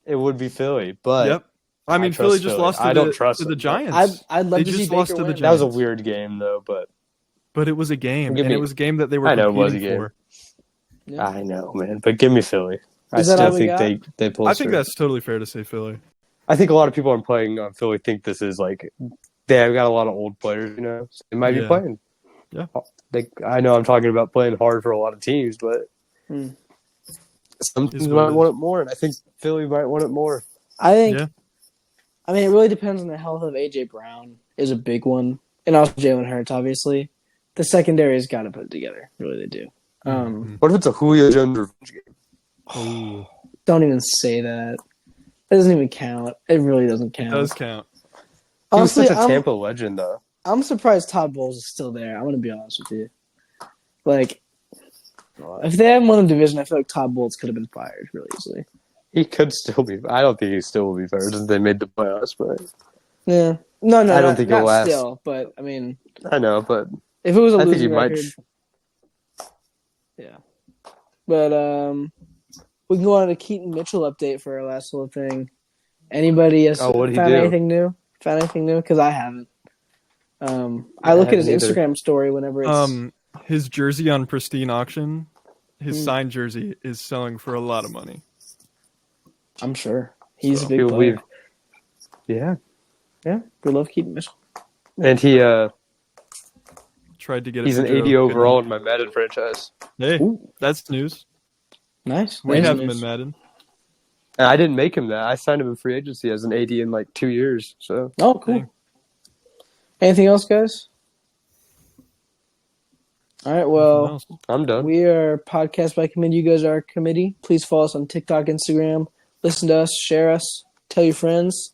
B: it would be Philly. But
C: Yep. I mean,
B: trust
C: Philly just
B: Philly.
C: lost to
B: I don't trust
C: to the
B: them.
C: Giants.
A: I'd love
C: They
A: to see
C: just
A: Baker
C: lost to the
A: win.
B: that was a
C: Giants.
B: weird game, though.
C: But it was a game,
B: Give
C: and
B: me-
C: it was a game that they were
B: I know it
C: competing
B: was a game.
C: for.
A: Yeah.
B: I know, man. But give me Philly. I
A: Is that all
B: still
A: we
B: think
A: got?
B: they pull.
C: I think
B: through.
C: that's totally fair to say Philly.
B: I think a lot of people are playing on Philly think this is like they have got a lot of old players, you know. So they might be
C: Yeah.
B: playing.
C: Yeah.
B: I know I'm talking about playing hard for a lot of teams, but
A: Hmm.
B: some
C: Is
B: teams
C: what it
B: might
C: is.
B: want it more, and I think Philly might want it more.
A: I think.
C: Yeah.
A: I mean, it really depends on the health of AJ Brown. Is a big one, and also Jalen Hurts. Obviously, the secondary has got to put it together. Really, they do.
B: What if it's a Julio Jones revenge game?
C: Ooh,
A: Don't even say that. It doesn't even count. It really doesn't count.
C: it does count.
B: He was
A: Honestly,
B: such a Tampa legend, though.
A: I'm surprised Todd Bowles is still there. I'm gonna be honest with you. Like, If they hadn't won the division, I feel like Todd Bowles could have been fired really easily.
B: He could still be. I don't think he still will be fired since they made the playoffs, but
A: Yeah. No,
B: I don't think he'll
A: not
B: last.
A: still, but I mean,
B: I know, but
A: if it was a
B: I think he
A: losing
B: might.
A: record, yeah. But we can go on to Keaton Mitchell update for our last little thing. Anybody has
B: what'd he
A: found
B: do?
A: anything new? Found anything new? Because I haven't. I look at his
B: haven't either.
A: Instagram story whenever it's.
C: His jersey on Pristine Auction, his signed jersey is selling for a lot of money.
A: I'm sure he's
C: So,
A: a big player.
B: Yeah,
A: Yeah, we love Keaton Mitchell.
B: and he
C: Tried to get.
B: he's
C: it
B: an
C: for Joe,
B: 80 overall in my Madden franchise.
C: Hey,
A: Ooh.
C: that's news.
A: Nice.
C: We
A: Nice
C: have him
A: news.
C: in Madden.
B: And I didn't make him that. I signed him in free agency as an 80 in like 2 years. So
A: Oh, cool.
C: Dang.
A: Anything else, guys? All right.
C: Nothing
A: Well,
C: else.
B: I'm done.
A: we are Podcast by Committee. You guys are our committee. Please follow us on TikTok, Instagram. Listen to us, share us, tell your friends,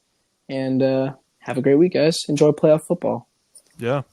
A: and have a great week, guys. Enjoy playoff football.
C: Yeah.